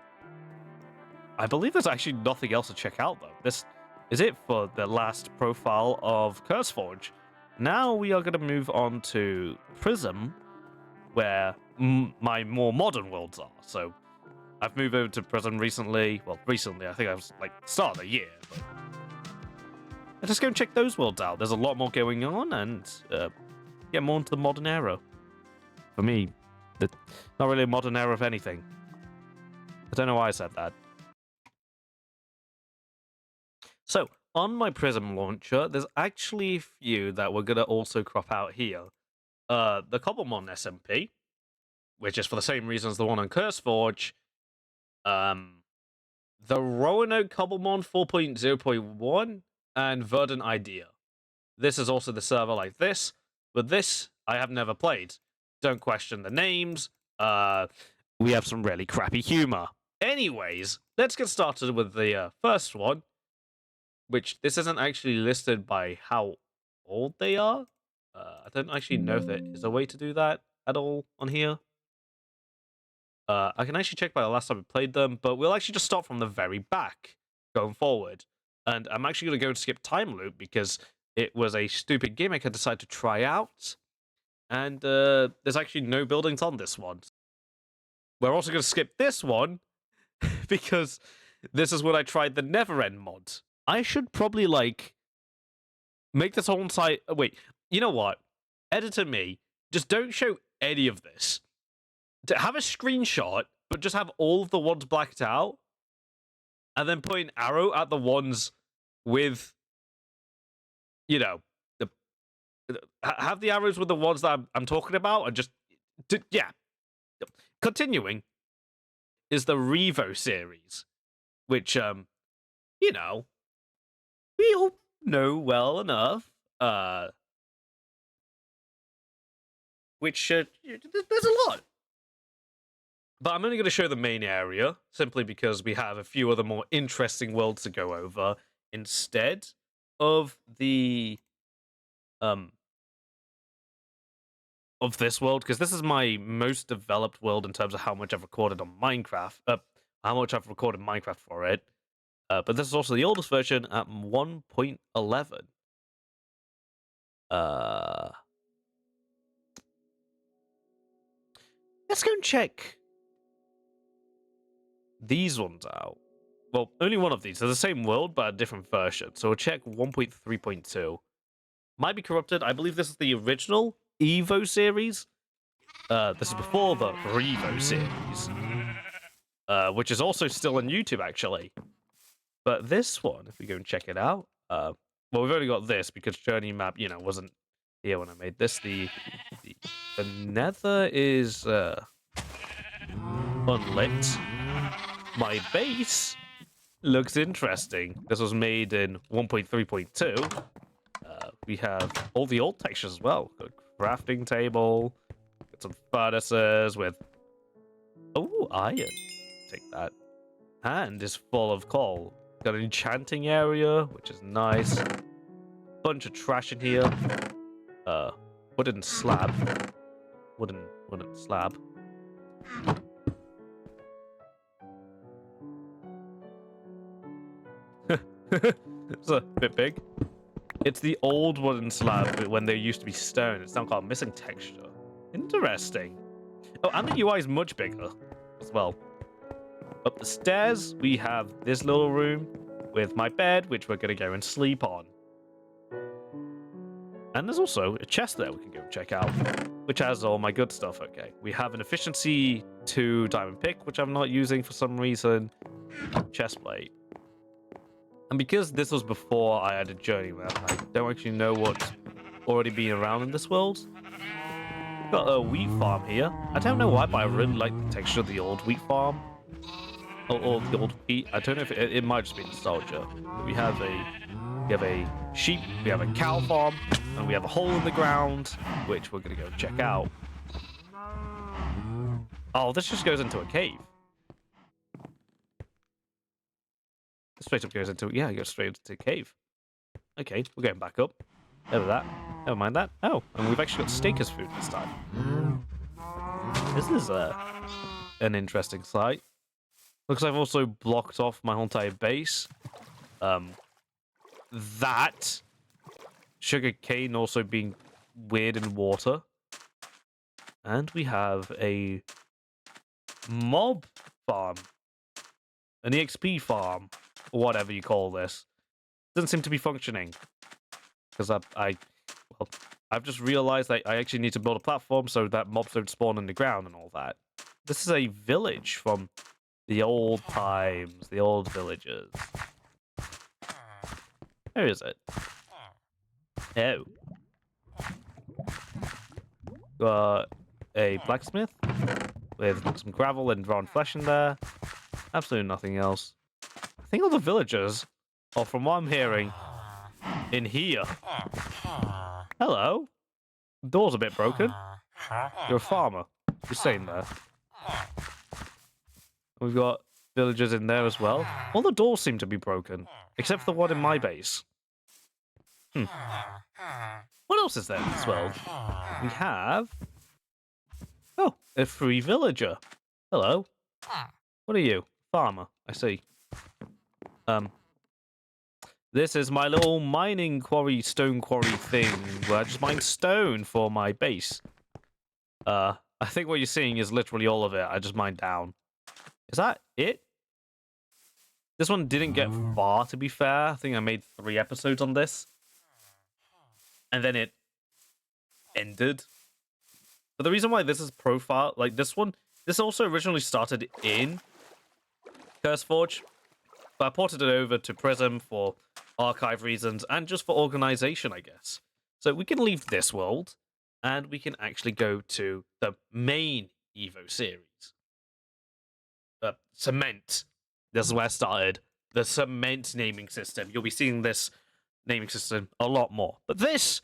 I believe there's actually nothing else to check out, though. This is it for the last profile of CurseForge. Now we are going to move on to Prism, where my more modern worlds are. So I've moved over to Prism recently. Well, recently, I think I was like start of the year. But let's just go and check those worlds out. There's a lot more going on, and get more into the modern era. For me, not really a modern era of anything. I don't know why I said that. So, on my Prism launcher, there's actually a few that we're going to also crop out here. The Cobblemon SMP, which is for the same reason as the one on CurseForge. The Roanoke Cobblemon 4.0.1 and Verdant Idea. This is also the server like this, but this I have never played. Don't question the names. We have some really crappy humor. Anyways, let's get started with the first one, which this isn't actually listed by how old they are. I don't actually know if there is a way to do that at all on here. I can actually check by the last time I played them, but we'll actually just start from the very back going forward. And I'm actually going to go and skip Time Loop because it was a stupid gimmick I decided to try out. And there's actually no buildings on this one. We're also going to skip this one because this is when I tried the Neverend mod. I should probably, like, make this whole site... Wait, you know what? Editor me, just don't show any of this. To have a screenshot, but just have all of the ones blacked out, and then put an arrow at the ones with you know, have the arrows with the ones that I'm talking about, and just yeah. Continuing is the Revo series, which you know, we all know well enough. Which there's a lot. But I'm only going to show the main area, simply because we have a few other more interesting worlds to go over instead of the of this world, because this is my most developed world in terms of how much I've recorded on Minecraft, how much I've recorded Minecraft for it. But this is also the oldest version at 1.11. Let's go and check these ones out. Well, only one of these. They're the same world, but a different version. So we'll check 1.3.2. Might be corrupted. I believe this is the original Evo series. This is before the Revo series, which is also still on YouTube, actually. But this one, if we go and check it out, well, we've only got this because Journey Map, wasn't here when I made this. The Nether is unlit. My base looks interesting. This was made in 1.3.2. We have all the old textures as well. Got a crafting table, got some furnaces with iron. Take that. And is full of coal. Got an enchanting area, which is nice. Bunch of trash in here. Wooden slab. Wooden slab. It's a bit big. It's the old wooden slab when there used to be stone. It's now got a missing texture. Interesting. Oh, and the UI is much bigger as well. Up the stairs, we have this little room with my bed, which we're going to go and sleep on. And there's also a chest there we can go check out, which has all my good stuff. Okay, we have an efficiency 2 diamond pick, which I'm not using for some reason. Chest plate. And because this was before I added Journey Map, I don't actually know what's already been around in this world. Got a wheat farm here. I don't know why, but I really like the texture of the old wheat farm. Or the old wheat. I don't know if it might just be nostalgia. We have a sheep, we have a cow farm, and we have a hole in the ground, which we're gonna go check out. Oh, this just goes into a cave. Straight up goes into, yeah, it goes straight into a cave. Okay, we're going back up. Never that. Never mind that. Oh, and we've actually got steak as food this time. This is an interesting sight. Looks like I've also blocked off my whole entire base. That sugar cane also being weird in water. And we have a mob farm. An EXP farm. Or whatever you call this. Doesn't seem to be functioning. Because I've just realized that I actually need to build a platform so that mobs don't spawn in the ground and all that. This is a village from the old times, the old villages. Where is it? Oh. Got a blacksmith with some gravel and drawn flesh in there. Absolutely nothing else. I think all the villagers, or from what I'm hearing, in here. Hello. Door's a bit broken. You're a farmer. You're staying there. We've got villagers in there as well. All the doors seem to be broken, except for the one in my base. What else is there in this world? We have... Oh, a free villager. Hello. What are you? Farmer, I see. This is my little mining quarry, stone quarry thing, where I just mine stone for my base. I think what you're seeing is literally all of it. I just mined down. Is that it? This one didn't get far, to be fair. I think I made 3 episodes on this. And then it ended. But the reason why this is profile, like this one, this also originally started in CurseForge. But I ported it over to Prism for archive reasons and just for organization, I guess. So we can leave this world and we can actually go to the main Evo series. Cement. This is where I started. The Cement naming system. You'll be seeing this naming system a lot more. But this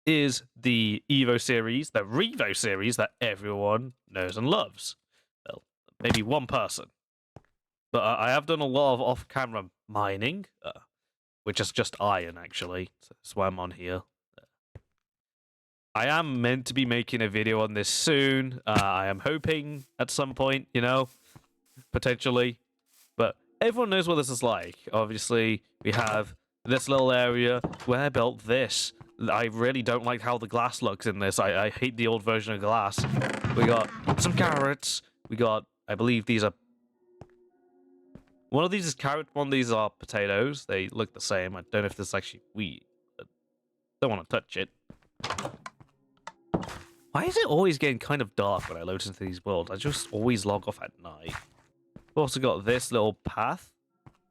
is the Evo series, the Revo series that everyone knows and loves. Well, maybe one person. But I have done a lot of off-camera mining, which is just iron, actually. So that's why I'm on here. I am meant to be making a video on this soon. I am hoping at some point, you know, potentially. But everyone knows what this is like. Obviously, we have this little area where I built this. I really don't like how the glass looks in this. I hate the old version of glass. We got some carrots. We got, I believe these are... One of these is carrot, one of these are potatoes. They look the same. I don't know if this is actually wheat. Don't want to touch it. Why is it always getting kind of dark when I load into these worlds? I just always log off at night. We've also got this little path,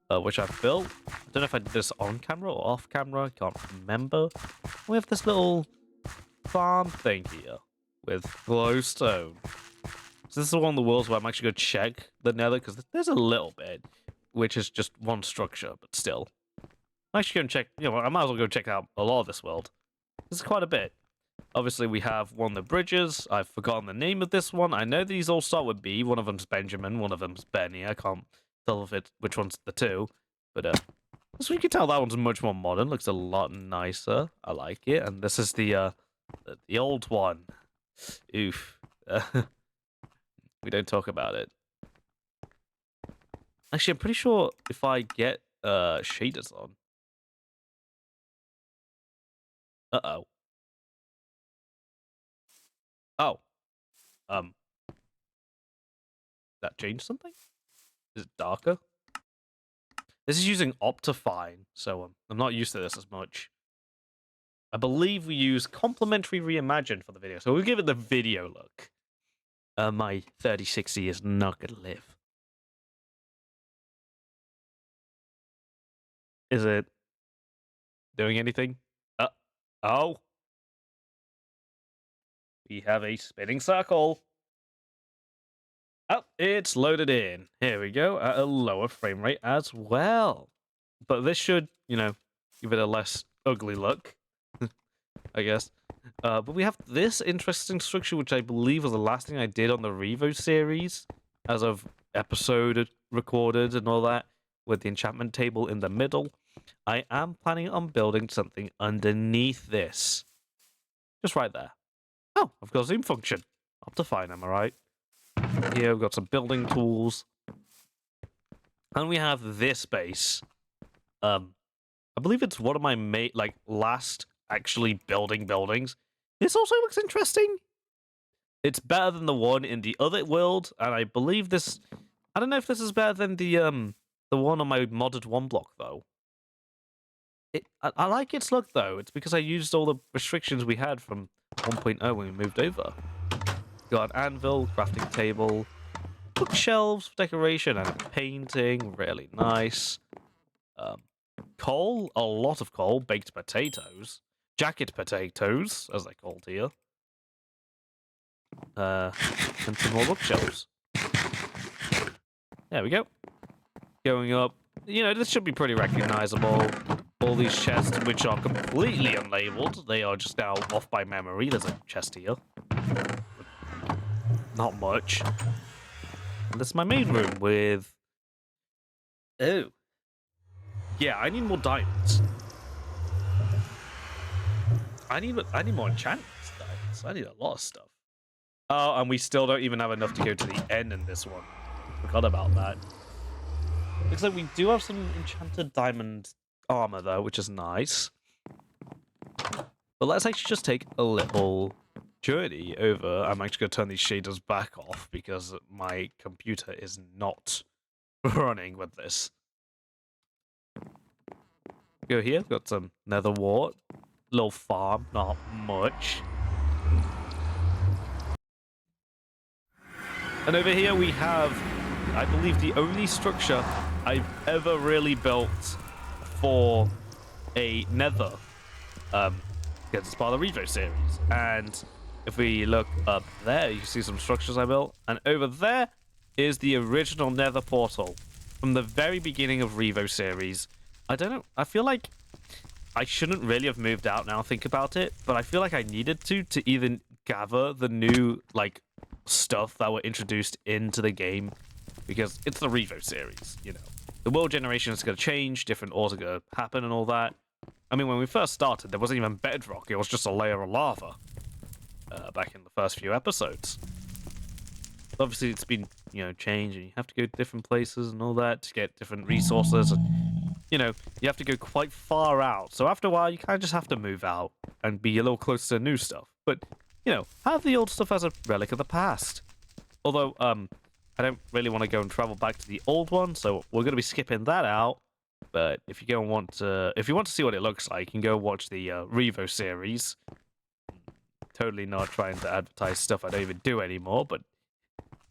which I've built. I don't know if I did this on camera or off camera. I can't remember. We have this little farm thing here with glowstone. So this is one of the worlds where I'm actually going to check the nether, because there's a little bit, which is just one structure, but still. I'm actually going to check, you know, I might as well go check out a lot of this world. This is quite a bit. Obviously, we have one of the bridges. I've forgotten the name of this one. I know these all start with B. One of them's Benjamin. One of them's Benny. I can't tell if which one's the two. But so you can tell that one's much more modern. Looks a lot nicer. I like it. And this is the old one. Oof. We don't talk about it. Actually, I'm pretty sure if I get shaders on. Uh-oh. Oh. That changed something? Is it darker? This is using Optifine, so I'm not used to this as much. I believe we use Complementary Reimagine for the video, so we'll give it the video look. My 3060 is not gonna live. Is it doing anything? Oh. We have a spinning circle. Oh, it's loaded in. Here we go, at a lower frame rate as well. But this should, you know, give it a less ugly look, I guess. But we have this interesting structure, which I believe was the last thing I did on the Revo series, as of episode recorded and all that, with the enchantment table in the middle. I am planning on building something underneath this. Just right there. Oh, I've got a zoom function. Optifine, am I right? Here we've got some building tools. And we have this base. I believe it's one of my last actually building buildings. This also looks interesting. It's better than the one in the other world, and I believe this... I don't know if this is better than the one on my modded 1 block, though. I like its look, though. It's because I used all the restrictions we had from 1.0 when we moved over. Got an anvil, crafting table, bookshelves for decoration, and painting. Really nice. Coal, a lot of coal. Baked potatoes. Jacket potatoes, as they're called here. And some more bookshelves. There we go. Going up. You know, this should be pretty recognizable. All these chests, which are completely unlabeled. They are just now off by memory. There's a chest here. Not much. And this is my main room with... Oh. Yeah, I need more diamonds. I need more enchantments diamonds. I need a lot of stuff. Oh, and we still don't even have enough to go to the end in this one. Forgot about that. Looks like we do have some enchanted diamond armor, though, which is nice. But let's actually just take a little journey over. I'm actually going to turn these shaders back off because my computer is not running with this. Go here, got some nether wart. Little farm, not much. And over here we have, I believe, the only structure I've ever really built for a nether. Because it's part of the Revo series. And if we look up there, you can see some structures I built. And over there is the original nether portal from the very beginning of Revo series. I don't know. I feel like I shouldn't really have moved out now, think about it. But I feel like I needed to even gather the new, like, stuff that were introduced into the game. Because it's the Revo series, you know. The world generation is going to change, different ores are going to happen and all that. I mean, when we first started, there wasn't even bedrock. It was just a layer of lava back in the first few episodes. Obviously, it's been, you know, changed, and you have to go to different places and all that to get different resources. And, you know, you have to go quite far out. So after a while, you kind of just have to move out and be a little closer to new stuff. But, you know, have the old stuff as a relic of the past. Although, I don't really want to go and travel back to the old one, so we're going to be skipping that out. But if you want to see what it looks like, you can go watch the Revo series. Totally not trying to advertise stuff I don't even do anymore, but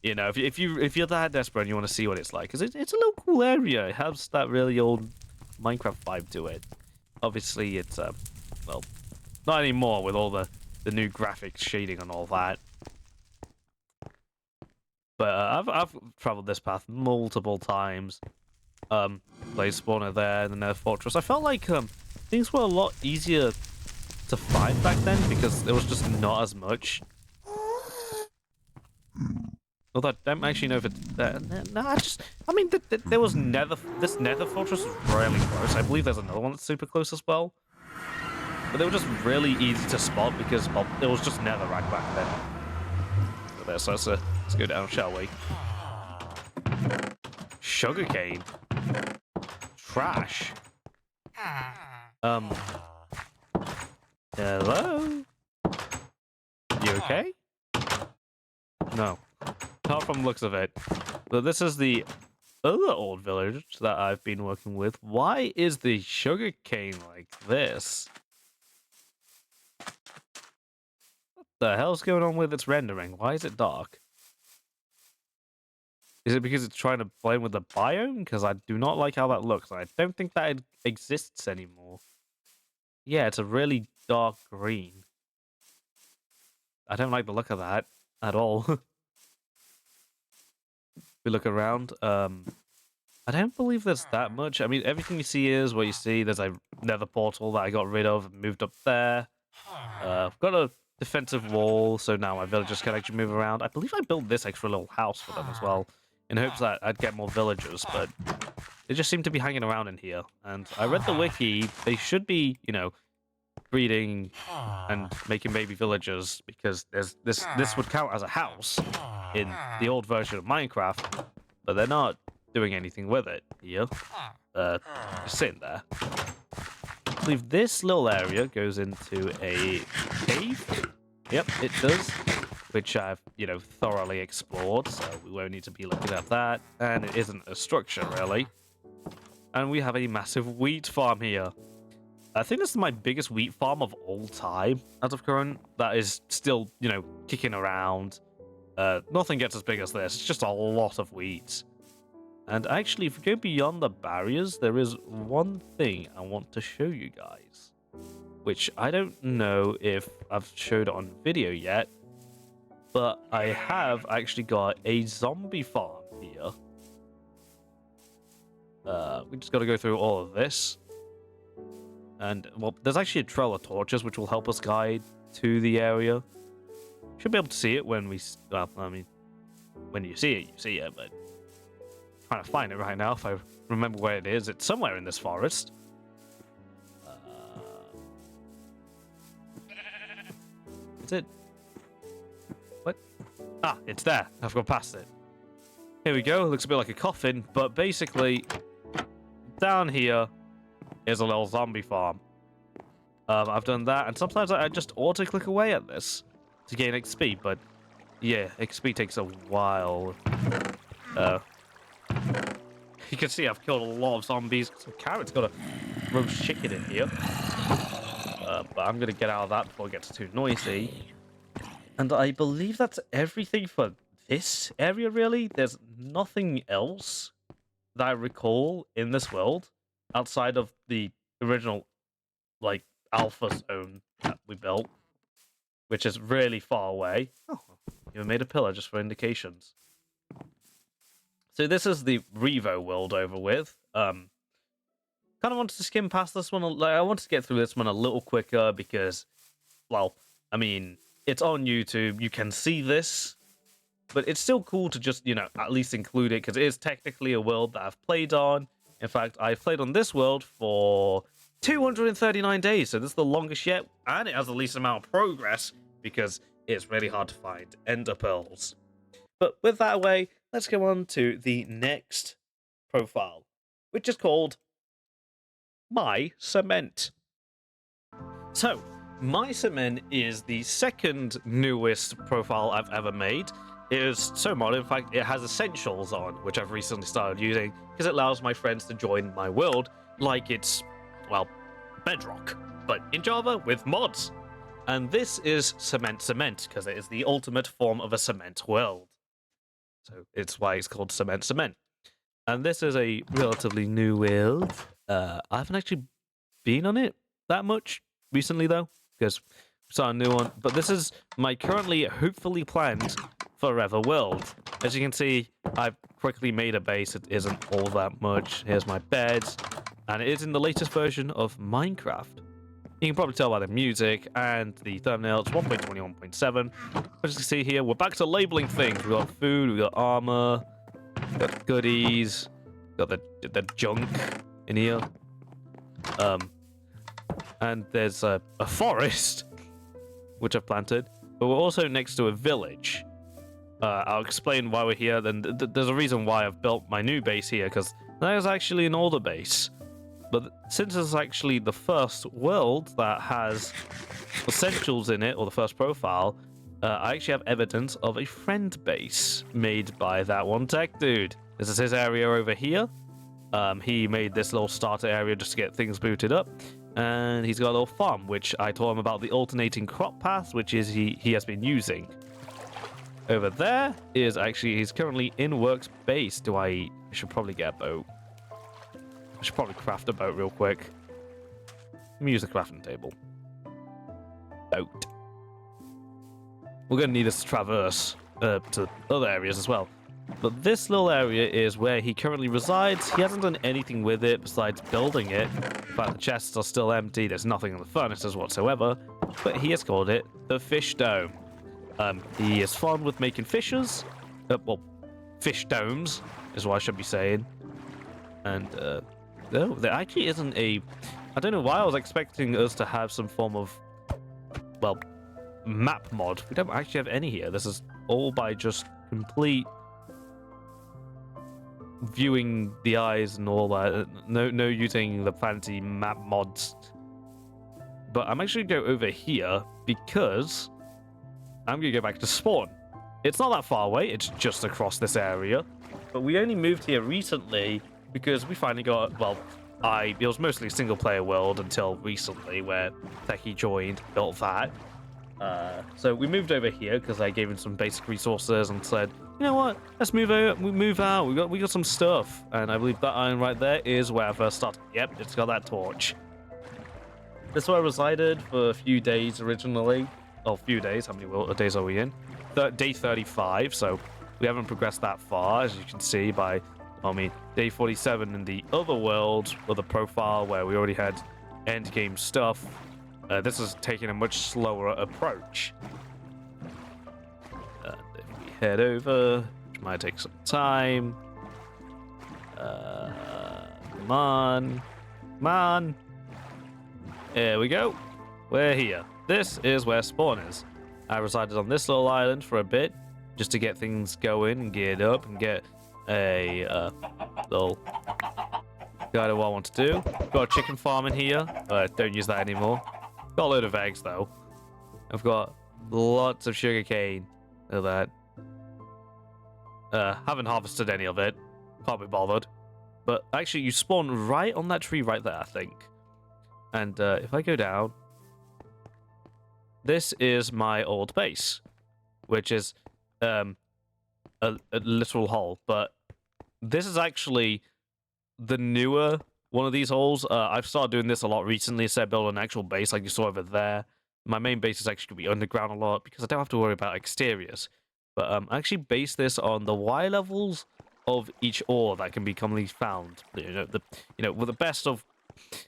you know, if you're that desperate and you want to see what it's like, because it's a little cool area. It has that really old Minecraft vibe to it. Obviously, it's well, not anymore with all the new graphics, shading, and all that. But I've traveled this path multiple times. Blaze spawner there, and the Nether Fortress. I felt like things were a lot easier to find back then because there was just not as much. Although I don't actually know if it's there. No, I mean, there was this Nether Fortress was really close. I believe there's another one that's super close as well. But they were just really easy to spot because, well, it was just netherrack back then. So let's go down, shall we? Sugarcane. Trash. Hello? You okay? No. Apart from looks of it. So this is the other old village that I've been working with. Why is the sugarcane like this? What the hell's going on with its rendering? Why is it dark? Is it because it's trying to blend with the biome? Because I do not like how that looks. I don't think that it exists anymore. Yeah, it's a really dark green. I don't like the look of that at all. We look around. I don't believe there's that much. I mean, everything you see is what you see. There's a nether portal that I got rid of and moved up there. I've got a defensive wall, so now my villagers can actually move around. I believe I built this extra little house for them as well, in hopes that I'd get more villagers, but they just seem to be hanging around in here. And I read the wiki. They should be, you know, breeding and making baby villagers because this would count as a house in the old version of Minecraft, but they're not doing anything with it here. Just sitting there. I believe this little area goes into a cave. Yep, it does. Which I've, you know, thoroughly explored, so we won't need to be looking at that. And it isn't a structure, really. And we have a massive wheat farm here. I think this is my biggest wheat farm of all time, as of current. That is still, you know, kicking around. Nothing gets as big as this. It's just a lot of wheat. And actually, if we go beyond the barriers, there is one thing I want to show you guys. Which I don't know if I've showed it on video yet. But I have actually got a zombie farm here. We just got to go through all of this. And, well, there's actually a trail of torches which will help us guide to the area. Should be able to see it when we... Well, I mean, when you see it, but... I'm trying to find it right now if I remember where it is. It's somewhere in this forest. Is it... What? Ah, it's there. I've gone past it. Here we go. Looks a bit like a coffin, but basically... Down here... is a little zombie farm. I've done that, and sometimes I just auto-click away at this to gain XP, but yeah, XP takes a while. You can see I've killed a lot of zombies. Some carrots got a roast chicken in here. But I'm going to get out of that before it gets too noisy. And I believe that's everything for this area, really. There's nothing else that I recall in this world. outside of the original, like, alpha zone that we built, which is really far away. Oh, you made a pillar just for indications. So this is the Revo world over with. Kind of wanted to skim past this one. Like, I wanted to get through this one a little quicker because, well, I mean, it's on YouTube. You can see this, but it's still cool to just, at least include it because it is technically a world that I've played on. In fact, I've played on this world for 239 days, so this is the longest yet, and it has the least amount of progress because it's really hard to find ender pearls. But with that away, let's go on to the next profile, which is called My Cement. So, My Cement is the second newest profile I've ever made. It is so modern, in fact, it has essentials on, which I've recently started using, because it allows my friends to join my world like it's, well, Bedrock, but in Java with mods. And this is Cement, because it is the ultimate form of a cement world. So it's why it's called Cement. And this is a relatively new world. I haven't actually been on it that much recently, though, because we started a new one. But this is my currently, hopefully planned forever world. As you can see, I've quickly made a base. It isn't all that much. Here's my bed. And it is in the latest version of Minecraft. You can probably tell by the music and the thumbnail. It's 1.21.7. As you can see here, we're back to labeling things. We've got food, we've got armor, we've got goodies, we've got the junk in here. And there's a forest, which I've planted. But we're also next to a village. I'll explain why we're here. Then there's a reason why I've built my new base here, because that is actually an older base. But since it's actually the first world that has essentials in it, or the first profile, I actually have evidence of a friend base made by that one tech dude. This is his area over here. He made this little starter area just to get things booted up. And he's got a little farm, which I told him about the alternating crop path, which is he has been using. Over there is actually, he's currently in Works base. I should probably get a boat. I should probably craft a boat real quick. Let me use the crafting table. Boat. We're going to need this to traverse to other areas as well. But this little area is where he currently resides. He hasn't done anything with it besides building it. In fact, the chests are still empty. There's nothing in the furnaces whatsoever. But he has called it the Fish Dome. He is fond with making fishes. Well, fish domes is what I should be saying. And, no, there actually isn't a... I don't know why I was expecting us to have some form of, well, map mod. We don't actually have any here. This is all by just complete viewing the eyes and all that. No using the fancy map mods. But I'm actually going to go over here because I'm going to go back to spawn. It's not that far away. It's just across this area. But we only moved here recently because we finally got, well, it was mostly a single player world until recently where Techie joined, built that. So we moved over here because I gave him some basic resources and said, you know what, let's move out. We got some stuff. And I believe that iron right there is where I first started. Yep, it's got that torch. This is where I resided for a few days originally. Oh, a few days. How many days are we in? Day 35, so we haven't progressed that far, as you can see by, day 47 in the other world with a profile where we already had endgame stuff. This is taking a much slower approach. And if we head over, which might take some time. Come on. There we go. We're here. This is where spawn is. I resided on this little island for a bit, just to get things going and geared up and get a little guide of what I want to do. Got a chicken farm in here. Don't use that anymore. Got a load of eggs though. I've got lots of sugar cane. Look at that. Haven't harvested any of it. Can't be bothered. But actually, you spawn right on that tree right there, I think. And if I go down, this is my old base, which is a literal hole. But this is actually the newer one of these holes. I've started doing this a lot recently instead of building an actual base like you saw over there. My main base is actually going to be underground a lot because I don't have to worry about exteriors. But I actually base this on the Y levels of each ore that can be commonly found. With the best of...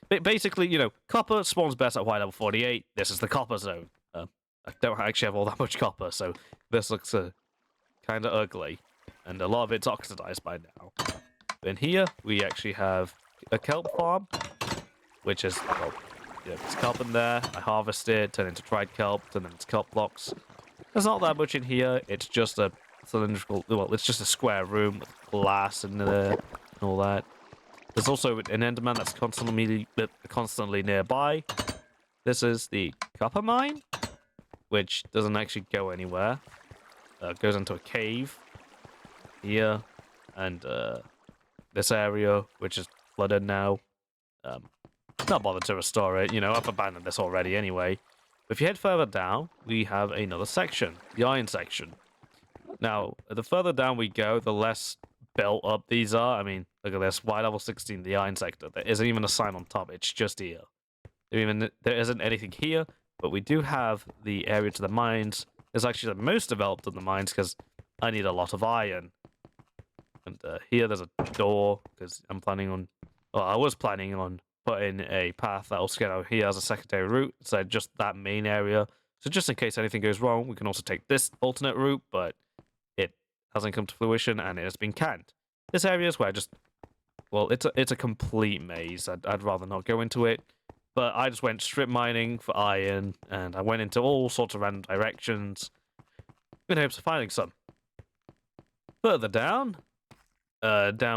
Basically, copper spawns best at Y level 48. This is the copper zone. I don't actually have all that much copper, so this looks kind of ugly. And a lot of it's oxidized by now. In here, we actually have a kelp farm, which is, well, there's kelp in there. I harvest it, turn it into dried kelp, turn it into kelp blocks. There's not that much in here. It's just a cylindrical, well, it's just a square room with glass in there and all that. There's also an enderman that's constantly nearby. This is the copper mine, which doesn't actually go anywhere. It goes into a cave here, and this area, which is flooded now. Not bothered to restore it. I've abandoned this already anyway. But if you head further down, we have another section, the iron section. Now, the further down we go, the less built up these are. I mean, look at this, Y level 16, the iron sector. There isn't even a sign on top, it's just here. There isn't anything here, but we do have the area to the mines. It's actually the most developed of the mines because I need a lot of iron. And here there's a door because I was planning on putting a path that'll get out here as a secondary route instead of just that main area. So just in case anything goes wrong, we can also take this alternate route, but it hasn't come to fruition and it has been canned. This area is where it's a complete maze. I'd rather not go into it, but I just went strip mining for iron and I went into all sorts of random directions in hopes of finding some. Further down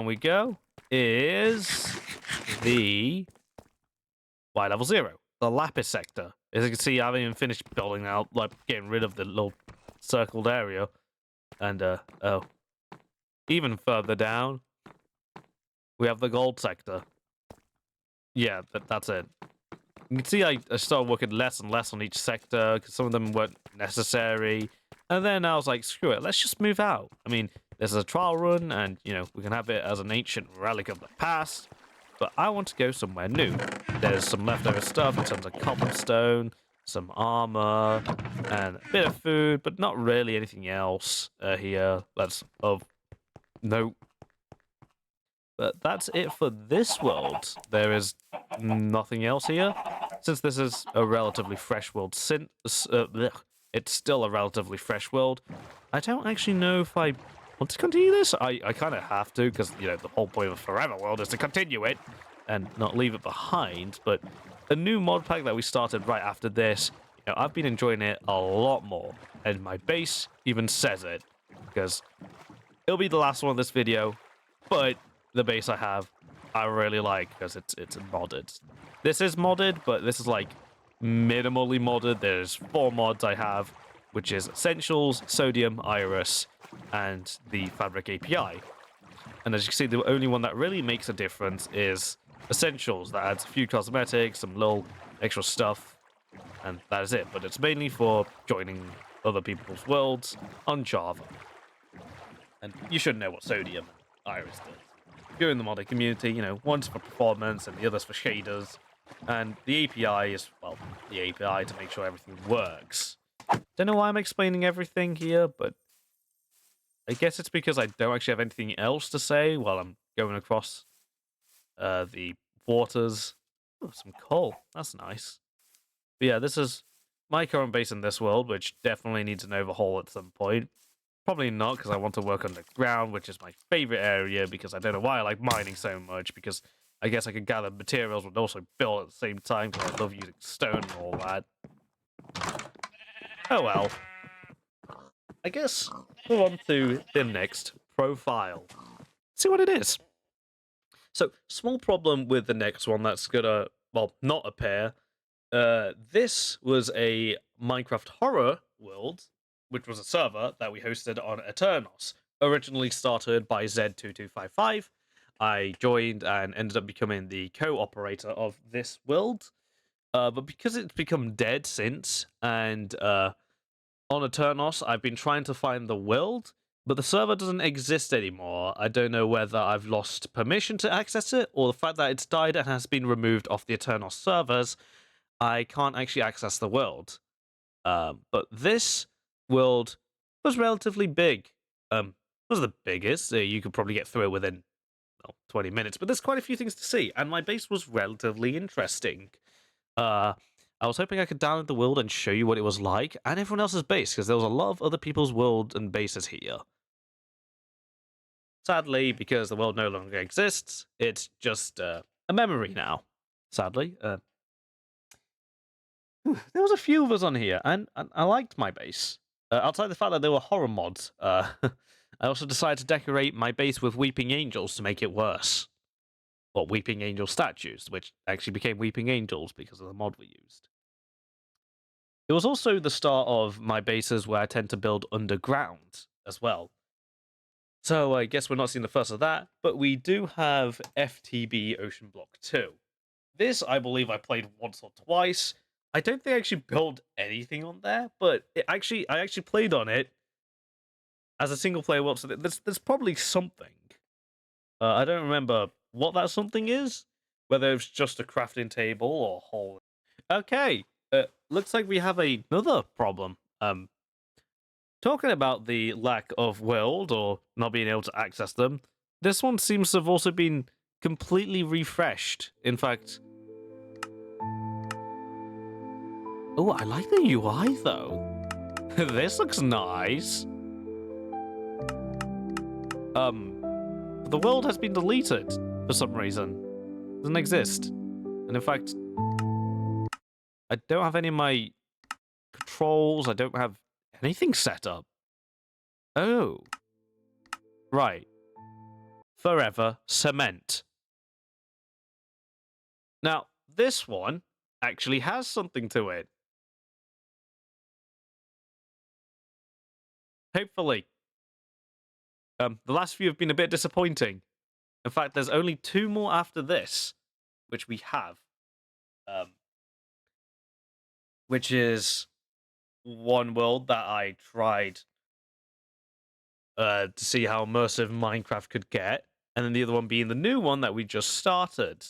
we go, is the Y level 0, the lapis sector. As you can see, I haven't even finished building out, getting rid of the little circled area. And, even further down, we have the gold sector. Yeah, that's it. You can see I started working less and less on each sector, because some of them weren't necessary. And then I was like, screw it, let's just move out. I mean, this is a trial run, and, we can have it as an ancient relic of the past. But I want to go somewhere new. There's some leftover stuff in terms of cobblestone, some armor, and a bit of food, but not really anything else here that's of note. But that's it for this world. There is nothing else here. Since this is a relatively fresh world, it's still a relatively fresh world, I don't actually know if I want to continue this. I kind of have to, because, the whole point of Forever World is to continue it and not leave it behind. But a new mod pack that we started right after this, I've been enjoying it a lot more. And my base even says it, because it'll be the last one of this video, but the base I really like, because it's modded. This is modded, but this is, minimally modded. There's 4 mods I have, which is Essentials, Sodium, Iris, and the Fabric API. And as you can see, the only one that really makes a difference is Essentials. That adds a few cosmetics, some little extra stuff, and that is it. But it's mainly for joining other people's worlds on Java. And you should know what Sodium and Iris does. If you're in the modding community, one's for performance and the other's for shaders. And the API is, the API to make sure everything works. Don't know why I'm explaining everything here, but I guess it's because I don't actually have anything else to say while I'm going across the waters. Oh, some coal. That's nice. But yeah, this is my current base in this world, which definitely needs an overhaul at some point. Probably not, because I want to work underground, which is my favorite area, because I don't know why I like mining so much, because I guess I could gather materials but also build at the same time, because I love using stone and all that. Oh well. I guess we're on to the next profile. See what it is. So, small problem with the next one that's gonna, not appear. This was a Minecraft horror world, which was a server that we hosted on Eternos, originally started by Z2255. I joined and ended up becoming the co-operator of this world. But because it's become dead since, and on Eternos, I've been trying to find the world, But the server doesn't exist anymore. I don't know whether I've lost permission to access it or the fact that it's died and has been removed off the Eternal servers. I can't actually access the world. But this world was relatively big. It was the biggest. You could probably get through it within 20 minutes, but there's quite a few things to see, and my base was relatively interesting. I was hoping I could download the world and show you what it was like, and everyone else's base, because there was a lot of other people's world and bases here. Sadly, because the world no longer exists, it's just a memory now. Sadly, there was a few of us on here, and I liked my base. Outside the fact that there were horror mods, I also decided to decorate my base with weeping angels to make it worse. Or weeping angel statues, which actually became weeping angels because of the mod we used. It was also the start of my bases where I tend to build underground as well. So I guess we're not seeing the first of that, but we do have FTB Ocean Block 2. This, I believe I played once or twice. I don't think I actually built anything on there, but I actually played on it as a single player world, so there's probably something. I don't remember what that something is, whether it's just a crafting table or whole. Okay, looks like we have another problem. Talking about the lack of world or not being able to access them, this one seems to have also been completely refreshed. In fact, oh, I like the UI though. This looks nice. The world has been deleted for some reason. It doesn't exist. And in fact, I don't have any of my controls. I don't have anything set up. Oh. Right. Forever Cement. Now, this one actually has something to it. Hopefully. The last few have been a bit disappointing. In fact, there's only 2 more after this, which we have. Which is one world that I tried to see how immersive Minecraft could get, and then the other one being the new one that we just started,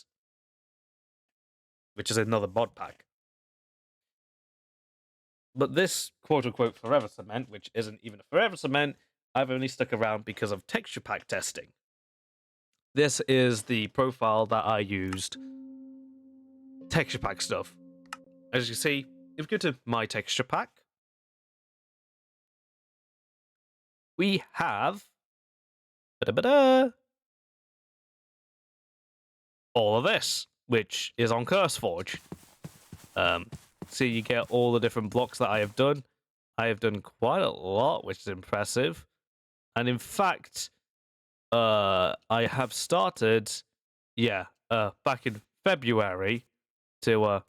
which is another mod pack. But this quote-unquote Forever Cement, which isn't even a Forever Cement, I've only stuck around because of texture pack testing. This is the profile that I used. Texture pack stuff. As you see, if we go to my texture pack, we have all of this, which is on CurseForge. So you get all the different blocks that I have done. I have done quite a lot, which is impressive. And in fact, I have started, back in February to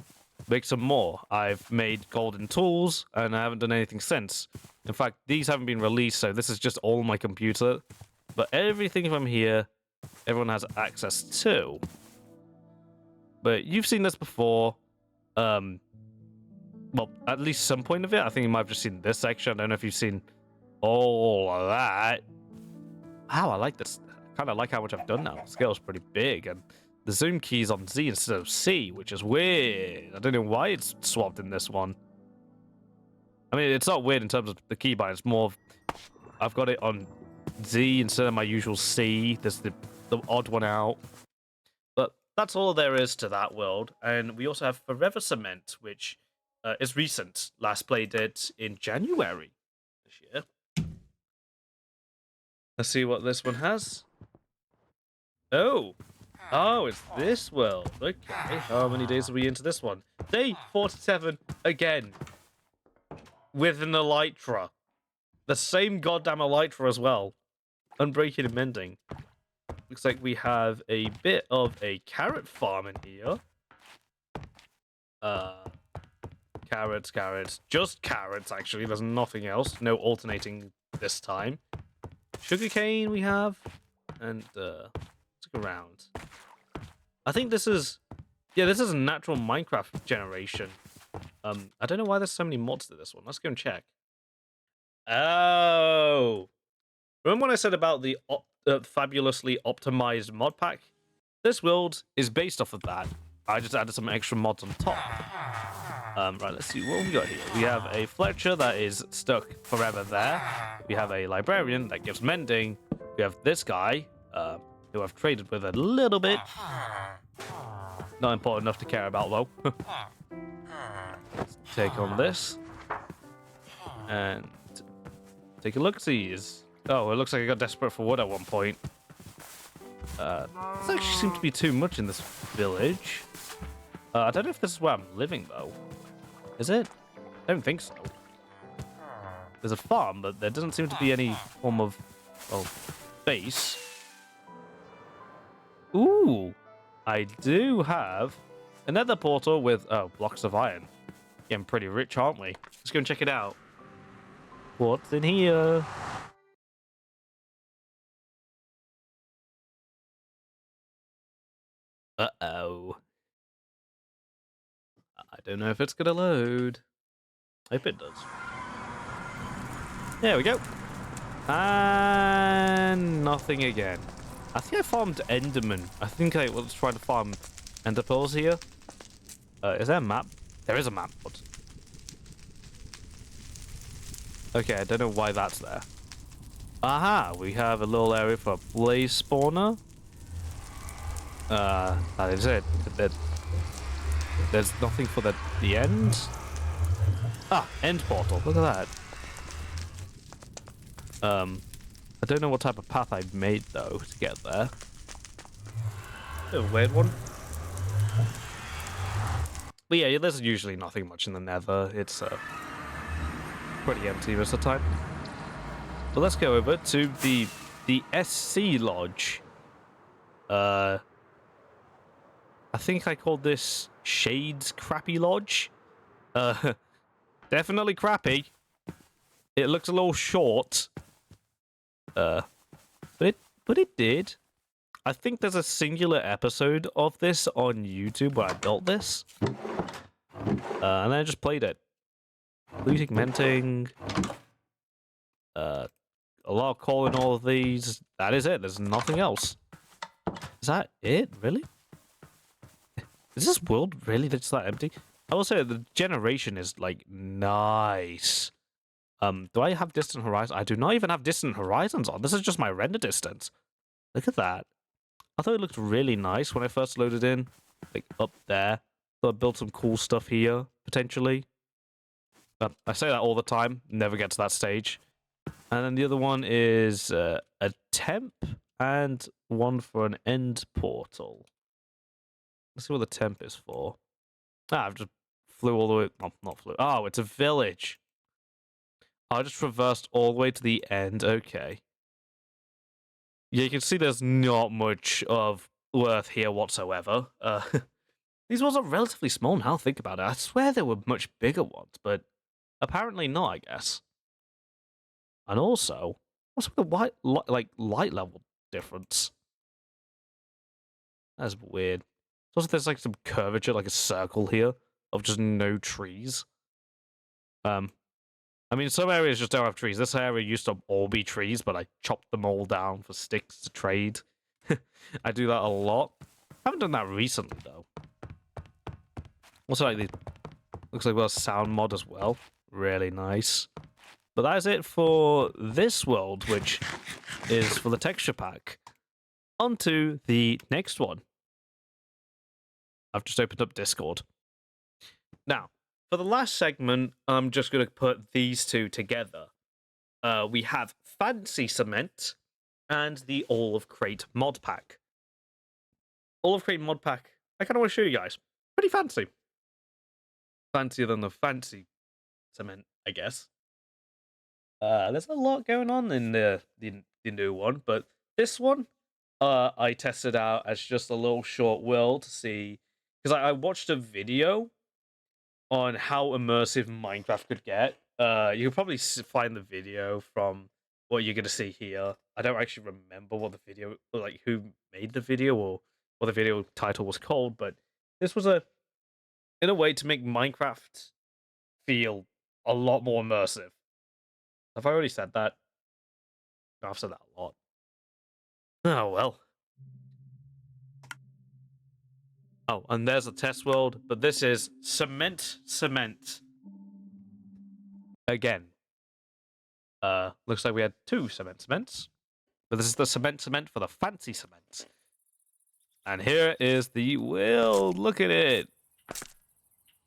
make some more. I've made golden tools, and I haven't done anything since. In fact, these haven't been released, so this is just all on my computer. But everything from here, everyone has access to. But you've seen this before. Well, at least some point of it. I think you might have just seen this section. I don't know if you've seen all of that. Wow, I like this. I kind of like how much I've done now. The scale's pretty big, and the zoom key's on Z instead of C, which is weird. I don't know why it's swapped in this one. I mean, it's not weird in terms of the keybind. It's more of, I've got it on Z instead of my usual C. There's the odd one out. But that's all there is to that world. And we also have Forever Cement, which is recent. Last played it in January this year. Let's see what this one has. Oh, it's this world. Okay, how many days are we into this one? Day 47 again. With an Elytra. The same goddamn Elytra as well. Unbreaking and Mending. Looks like we have a bit of a carrot farm in here. Carrots. Just carrots, actually. There's nothing else. No alternating this time. Sugarcane we have. And, let's go around. I think this is... Yeah, this is a natural Minecraft generation. I don't know why there's so many mods to this one. Let's go and check. Oh! Remember when I said about the fabulously optimized mod pack? This world is based off of that. I just added some extra mods on top. Right, let's see what we got here. We have a Fletcher that is stuck forever there. We have a Librarian that gives mending. We have this guy, who I've traded with a little bit. Not important enough to care about, though. Let's take on this. And take a look-see. Oh, it looks like I got desperate for wood at one point. This actually seems to be too much in this village. I don't know if this is where I'm living, though. Is it? I don't think so. There's a farm, but there doesn't seem to be any form of, well, base. Ooh, I do have another portal with, blocks of iron. Getting pretty rich, aren't we? Let's go and check it out. What's in here? Uh-oh. I don't know if it's gonna load. I hope it does. There we go. And nothing again. I think I farmed Enderman. I think I was trying to farm Ender pearls here. Is there a map? There is a map. What? Okay, I don't know why that's there. Aha! We have a little area for a blaze spawner. That is it. There's nothing for the end. Ah, end portal. Look at that. I don't know what type of path I've made though to get there. A weird one. But yeah, there's usually nothing much in the Nether. It's pretty empty most of the time. But let's go over to the SC Lodge. I think I called this Shades Crappy Lodge. Definitely crappy. It looks a little short. But it did. I think there's a singular episode of this on YouTube where I built this. And then I just played it. Looting, menting. A lot of calling all of these. That is it. There's nothing else. Is that it? Really? Is this world really just that empty? I will say the generation is like nice. Do I have distant horizons? I do not even have distant horizons on. This is just my render distance. Look at that. I thought it looked really nice when I first loaded in. Like up there. So I built some cool stuff here, potentially. I say that all the time. Never get to that stage. And then the other one is a temp and one for an end portal. Let's see what the temp is for. Ah, I've just flew all the way. Well, not flew. Oh, it's a village. I just reversed all the way to the end. Okay. Yeah, you can see there's not much of worth here whatsoever. These ones are relatively small now, think about it. I swear there were much bigger ones, but apparently not, I guess. And also, what's with the light level difference? That's weird. Also, there's like some curvature, like a circle here of just no trees. I mean, some areas just don't have trees. This area used to all be trees, but I chopped them all down for sticks to trade. I do that a lot. I haven't done that recently, though. Also, like, looks like we've got a sound mod as well. Really nice. But that is it for this world, which is for the texture pack. On to the next one. I've just opened up Discord. Now, for the last segment, I'm just going to put these two together. We have Fancy Cement and the All of Crate mod pack. All of Crate mod pack, I kind of want to show you guys. Pretty fancy. Fancier than the Fancy Cement, I guess. There's a lot going on in the new one, but this one, I tested out as just a little short world to see, because I watched a video on how immersive Minecraft could get. You can probably find the video from what you're going to see here. I don't actually remember what the video, like who made the video or what the video title was called, but this was in a way to make Minecraft feel a lot more immersive. Have I already said that? I've said that a lot. Oh, well. Oh, and there's a test world, but this is cement. Again. Looks like we had 2 cements. But this is the cement for the fancy cement. And here is the world. Look at it.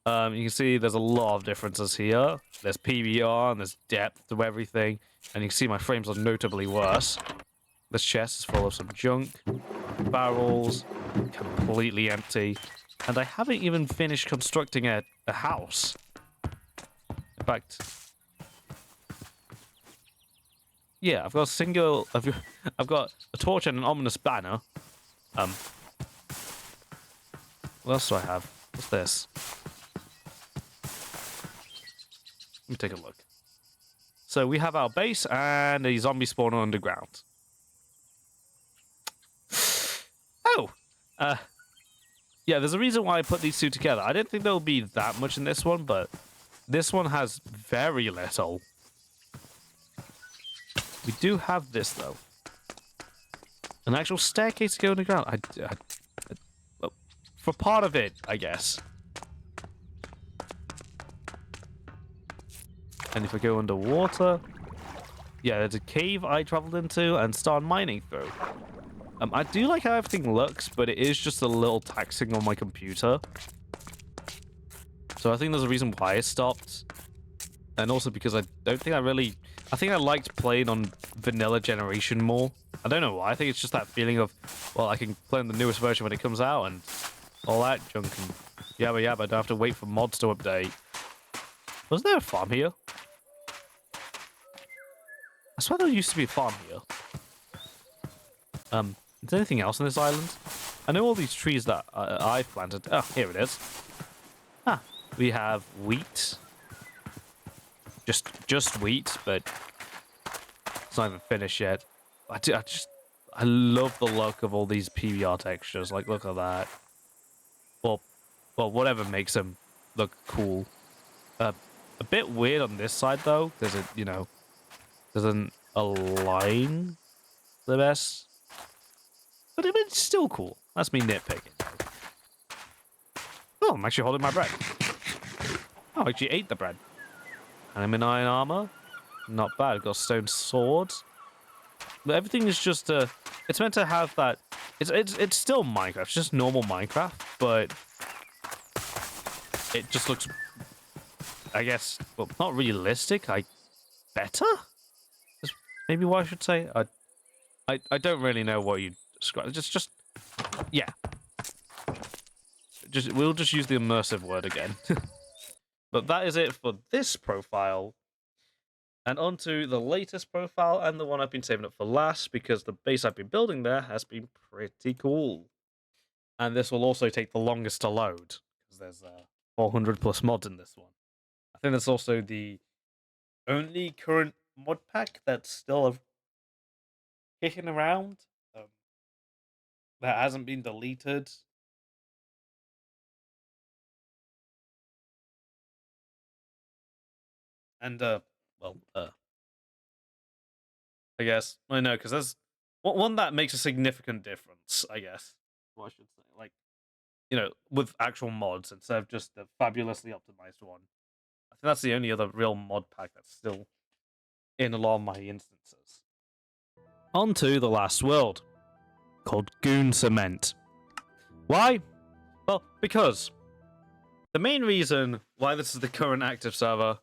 You can see there's a lot of differences here. There's PBR and there's depth to everything. And you can see my frames are notably worse. This chest is full of some junk. Barrels. Completely empty. And I haven't even finished constructing a house. In fact... yeah, I've got a single... I've got a torch and an ominous banner. What else do I have? What's this? Let me take a look. So we have our base and a zombie spawner underground. Oh! Yeah, there's a reason why I put these 2 together. I didn't think there'll be that much in this one, but this one has very little. We do have this, though. An actual staircase to go underground. Well, for part of it, I guess. And if I go underwater... yeah, there's a cave I traveled into and started mining through. I do like how everything looks, but it is just a little taxing on my computer. So I think there's a reason why I stopped. And also because I don't think I think I liked playing on vanilla generation more. I don't know why. I think it's just that feeling of, well, I can play on the newest version when it comes out and all that junk and yabba yabba. I don't have to wait for mods to update. Was there a farm here? I swear there used to be a farm here. Is there anything else on this island? I know all these trees that I've planted. Oh, here it is. Ah, we have wheat. Just wheat, but it's not even finished yet. I love the look of all these PBR textures. Like, look at that. Well, whatever makes them look cool. A bit weird on this side though. There's a line. The best. But it's still cool. That's me nitpicking. Oh, I'm actually holding my bread. Oh, I actually ate the bread. And I'm in iron armor. Not bad. Got stone swords. But everything is just it's meant to have that. It's still Minecraft. It's just normal Minecraft, but it just looks, I guess, well, not realistic. Better. That's maybe what I should say. I don't really know what you describe. Just yeah. We'll just use the immersive word again. But that is it for this profile. And on to the latest profile and the one I've been saving up for last because the base I've been building there has been pretty cool. And this will also take the longest to load because there's 400 plus mods in this one. I think that's also the only current mod pack that's still kicking around that hasn't been deleted. And I guess I know because there's one that makes a significant difference. I guess what I should say, like, with actual mods instead of just the fabulously optimized one. I think that's the only other real mod pack that's still in a lot of my instances. On to the last world, called Goon Cement. Why? Well, because the main reason why this is the current active server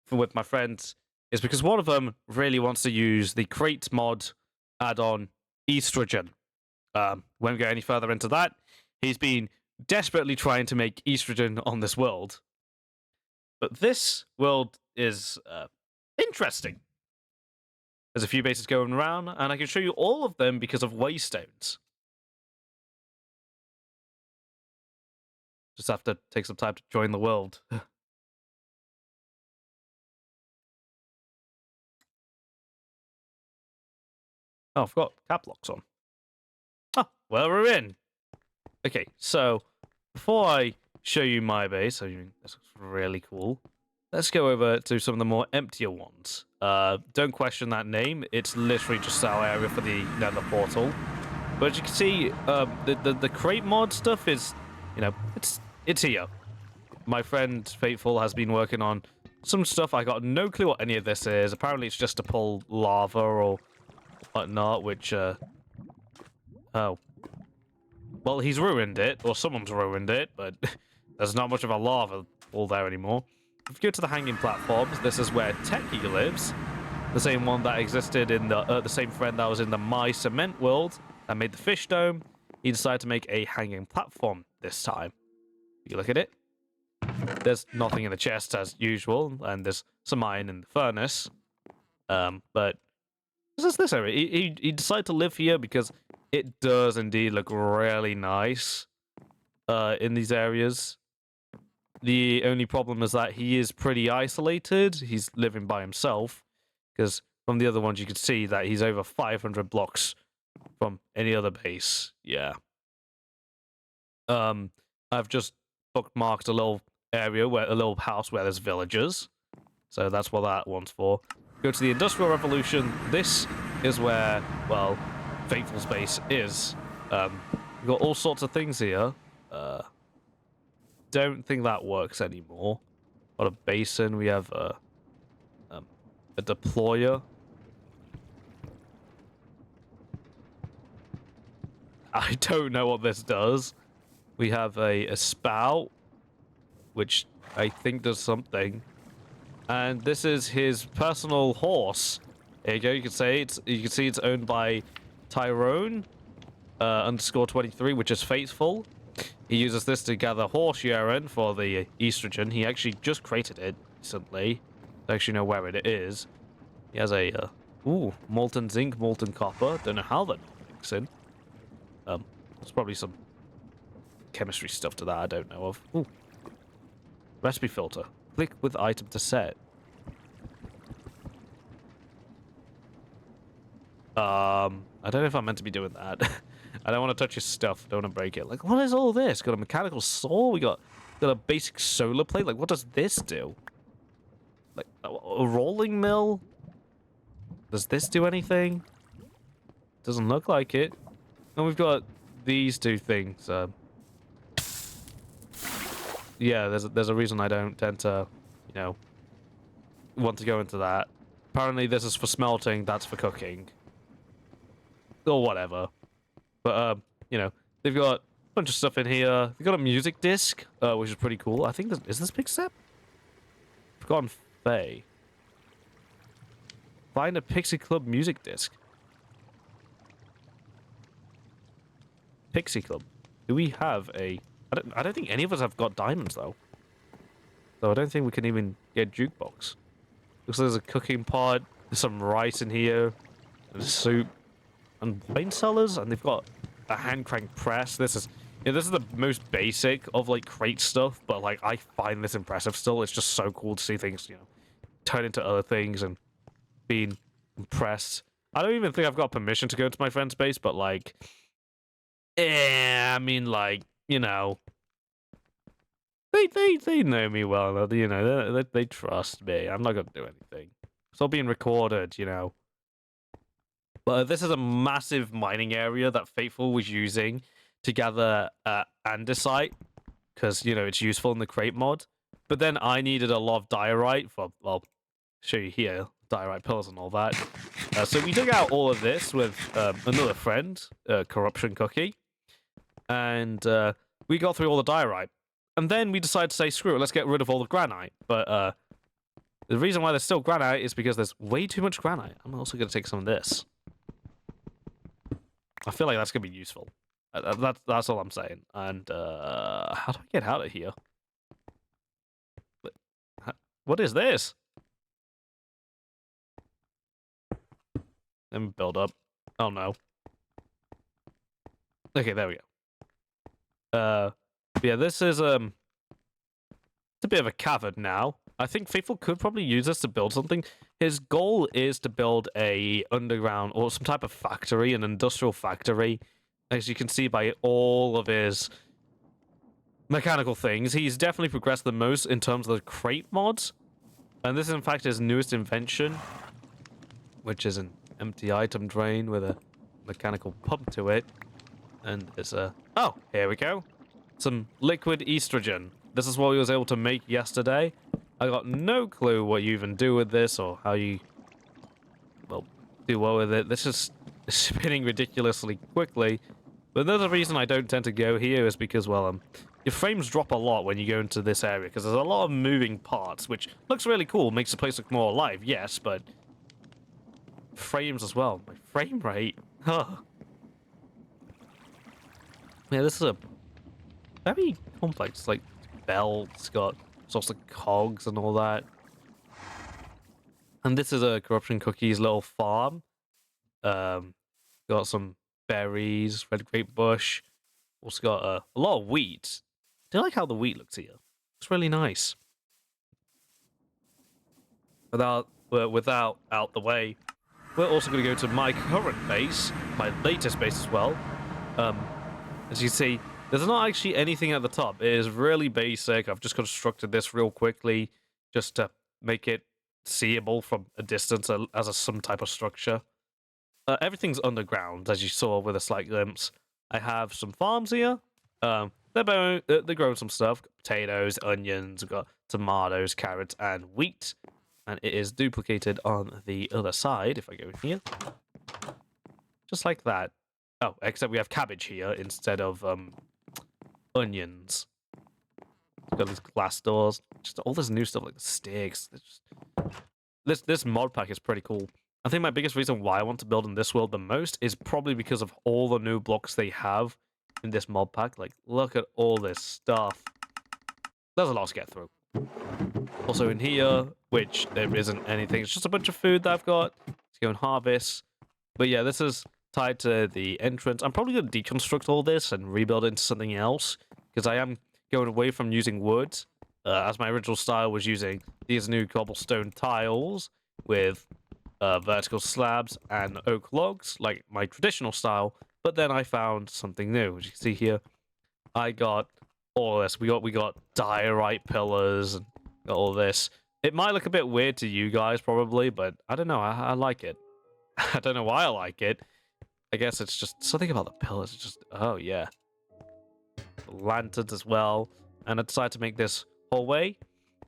with my friends is because one of them really wants to use the Crate mod add-on Estrogen. Won't go any further into that. He's been desperately trying to make Estrogen on this world. But this world is interesting. There's a few bases going around, and I can show you all of them because of waystones. Just have to take some time to join the world. Oh, I've got cap locks on. Oh, well, we're in. Okay, so before I show you my base, this looks really cool. let's go over to some of the more emptier ones. Don't question that name. It's literally just our area for the Nether portal. But as you can see, the crate mod stuff is, it's here. My friend Fateful has been working on some stuff. I got no clue what any of this is. Apparently, it's just to pull lava or whatnot, which, oh. Well, he's ruined it, or someone's ruined it, but there's not much of a lava pool there anymore. If you go to the hanging platforms, this is where Techie lives. The same one that existed in the same friend that was in the My Cement world that made the fish dome. He decided to make a hanging platform this time. You look at it. There's nothing in the chest as usual, and there's some iron in the furnace. But this is this area. He decided to live here because it does indeed look really nice in these areas. The only problem is that he is pretty isolated. He's living by himself, because from the other ones you can see that he's over 500 blocks from any other base. Yeah. I've just bookmarked a little area, a little house where there's villagers. So that's what that one's for. Go to the Industrial Revolution. This is where, well, Fateful's base is. We've got all sorts of things here. Don't think that works anymore. Got a basin. We have a deployer. I don't know what this does. We have a spout, which I think does something. And this is his personal horse. There you go. You can see it's owned by Tyrone underscore 23, which is Fateful. He uses this to gather horse urine for the estrogen. He actually just created it recently. I actually know where it is. He has a molten zinc, molten copper. Don't know how that mixing. There's probably some chemistry stuff to that I don't know of. Ooh. Recipe filter. Click with item to set. I don't know if I'm meant to be doing that. I don't want to touch his stuff. Don't want to break it. Like, what is all this? Got a mechanical saw. We got a basic solar plate. Like, what does this do? Like, a rolling mill? Does this do anything? Doesn't look like it. And we've got these two things. Yeah, there's a reason I don't tend to, want to go into that. Apparently, this is for smelting. That's for cooking. Or whatever. But, they've got a bunch of stuff in here. They've got a music disc, which is pretty cool. I think is this Big Step? Forgotten Fae. Find a Pixie Club music disc. Pixie Club. Do we have a... I don't think any of us have got diamonds, though. So I don't think we can even get jukebox. Looks like there's a cooking pot. There's some rice in here. And soup. And wine cellars. And they've got a hand crank press. This is the most basic of, like, crate stuff. But, like, I find this impressive still. It's just so cool to see things, turn into other things and being impressed. I don't even think I've got permission to go to my friend's base, but, like... I mean, like, they know me well. They trust me. I'm not gonna do anything. It's all being recorded, But this is a massive mining area that Fateful was using to gather andesite, because it's useful in the crate mod. But then I needed a lot of diorite for, well, show you here, diorite pillars and all that. So we dug out all of this with another friend, Corruption Cookie. And we got through all the diorite. And then we decided to say, screw it, let's get rid of all the granite. But the reason why there's still granite is because there's way too much granite. I'm also going to take some of this. I feel like that's going to be useful. That's all I'm saying. And how do I get out of here? What is this? Let me build up. Oh, no. Okay, there we go. Yeah, this is it's a bit of a cavern now. I think Fateful could probably use this to build something. His goal is to build a underground or some type of factory, an industrial factory. As you can see by all of his mechanical things, he's definitely progressed the most in terms of the crate mods. And this, in fact, is his newest invention, which is an empty item drain with a mechanical pump to it. And it's a... Oh, here we go. Some liquid estrogen. This is what we was able to make yesterday. I got no clue what you even do with this or how you, well, do well with it. This is spinning ridiculously quickly. But another reason I don't tend to go here is because, well, your frames drop a lot when you go into this area because there's a lot of moving parts, which looks really cool, makes the place look more alive, yes, but frames as well. My frame rate, huh? Yeah, this is a very complex, like, belt. It's got sorts of cogs and all that. And this is a Corruption Cookie's little farm. Got some berries, red grape bush. Also got a lot of wheat. I do like how the wheat looks here. It's really nice. Without out the way, we're also going to go to my current base, my latest base as well. As you see, there's not actually anything at the top. It is really basic. I've just constructed this real quickly just to make it seeable from a distance as some type of structure. Everything's underground, as you saw with a slight glimpse. I have some farms here. They're growing some stuff. Got potatoes, onions, we've got tomatoes, carrots, and wheat. And it is duplicated on the other side, if I go in here. Just like that. Oh, except we have cabbage here instead of onions. We've got these glass doors. Just all this new stuff like the sticks. This mod pack is pretty cool. I think my biggest reason why I want to build in this world the most is probably because of all the new blocks they have in this mod pack. Like, look at all this stuff. There's a lot to get through. Also in here, which there isn't anything. It's just a bunch of food that I've got to go and harvest. But yeah, this is tied to the entrance. I'm probably going to deconstruct all this and rebuild it into something else, because I am going away from using wood, as my original style was using these new cobblestone tiles with vertical slabs and oak logs, like my traditional style. But then I found something new. As you can see here, I got all this. We got diorite pillars and got all this. It might look a bit weird to you guys probably, but I don't know. I like it. I don't know why I like it. I guess it's just something about the pillars. It's just, oh yeah. Lanterns as well. And I decided to make this hallway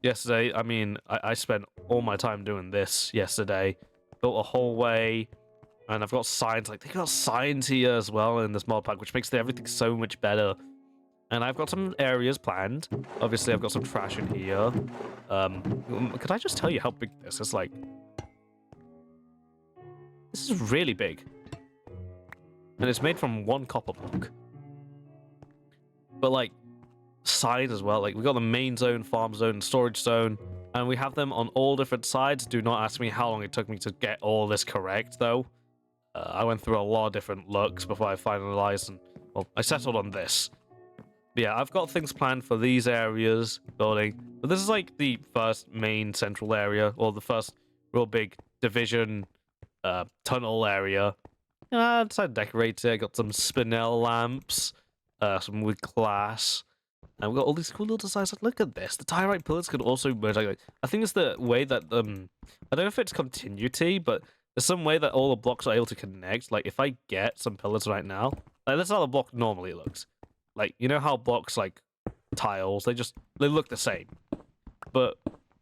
yesterday. I mean, I spent all my time doing this yesterday. Built a hallway, and I've got signs. Like, they got signs here as well in this mod pack, which makes everything so much better. And I've got some areas planned. Obviously, I've got some trash in here. Could I just tell you how big this is? Like, this is really big. And it's made from one copper block. But, like, sides as well. Like, we got the main zone, farm zone, and storage zone. And we have them on all different sides. Do not ask me how long it took me to get all this correct, though. I went through a lot of different looks before I finalized, and, well, I settled on this. But yeah, I've got things planned for these areas, building. But this is, like, the first main central area, or the first real big division tunnel area. I decided to decorate it. I got some spinel lamps, some wood glass. And we've got all these cool little designs. Like, look at this. The diorite pillars could also merge. Like, I think it's the way that I don't know if it's continuity, but there's some way that all the blocks are able to connect. Like, if I get some pillars right now, like, that's how the block normally looks. Like, you know how blocks, like tiles, they look the same. But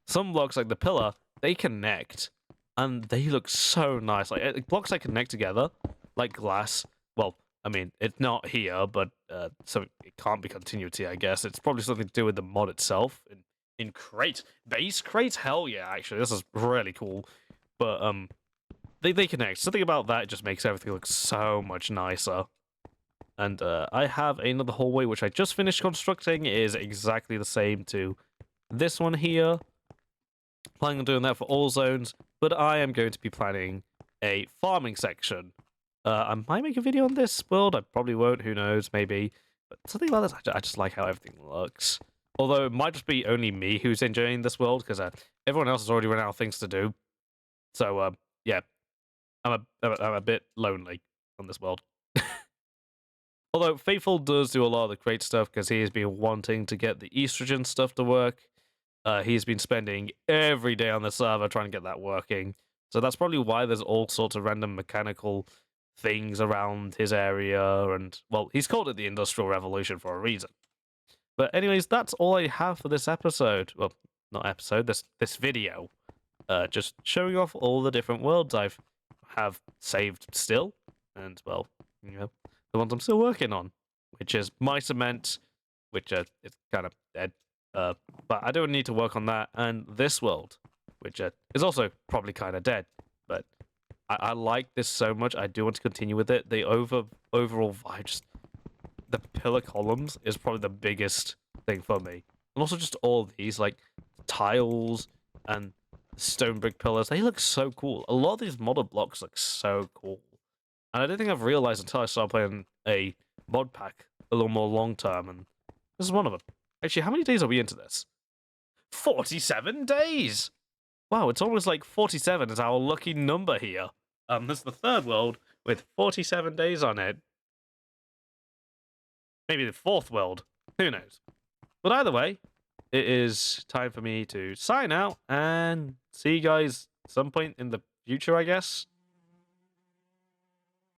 some blocks, like the pillar, they connect, and they look so nice. Like, blocks that connect together, like glass. Well, I mean, it's not here, but so it can't be continuity, I guess. It's probably something to do with the mod itself. In crate. Base crate? Hell yeah, actually. This is really cool. But, they connect. Something about that just makes everything look so much nicer. And I have another hallway, which I just finished constructing. It is exactly the same to this one here. Planning on doing that for all zones. But I am going to be planning a farming section. I might make a video on this world. I probably won't. Who knows? Maybe. But something about this, I just like how everything looks. Although it might just be only me who's enjoying this world, because everyone else has already run out of things to do. So, yeah. I'm a bit lonely on this world. Although Faithful does do a lot of the great stuff, because he has been wanting to get the estrogen stuff to work. He's been spending every day on the server trying to get that working. So that's probably why there's all sorts of random mechanical things around his area. And, well, he's called it the Industrial Revolution for a reason. But anyways, that's all I have for this episode. Well, not episode, this video. Just showing off all the different worlds I've have saved still. And, well, the ones I'm still working on. Which is My Cement, which is kind of dead. But I don't need to work on that. And this world, which is also probably kind of dead. But I like this so much. I do want to continue with it. The overall vibe, just the pillar columns is probably the biggest thing for me. And also just all these, like, tiles and stone brick pillars. They look so cool. A lot of these modded blocks look so cool. And I don't think I've realized until I started playing a mod pack a little more long term. And this is one of them. Actually, how many days are we into this? 47 days! Wow, it's almost like 47 is our lucky number here. This is the third world with 47 days on it. Maybe the fourth world. Who knows? But either way, it is time for me to sign out and see you guys some point in the future, I guess.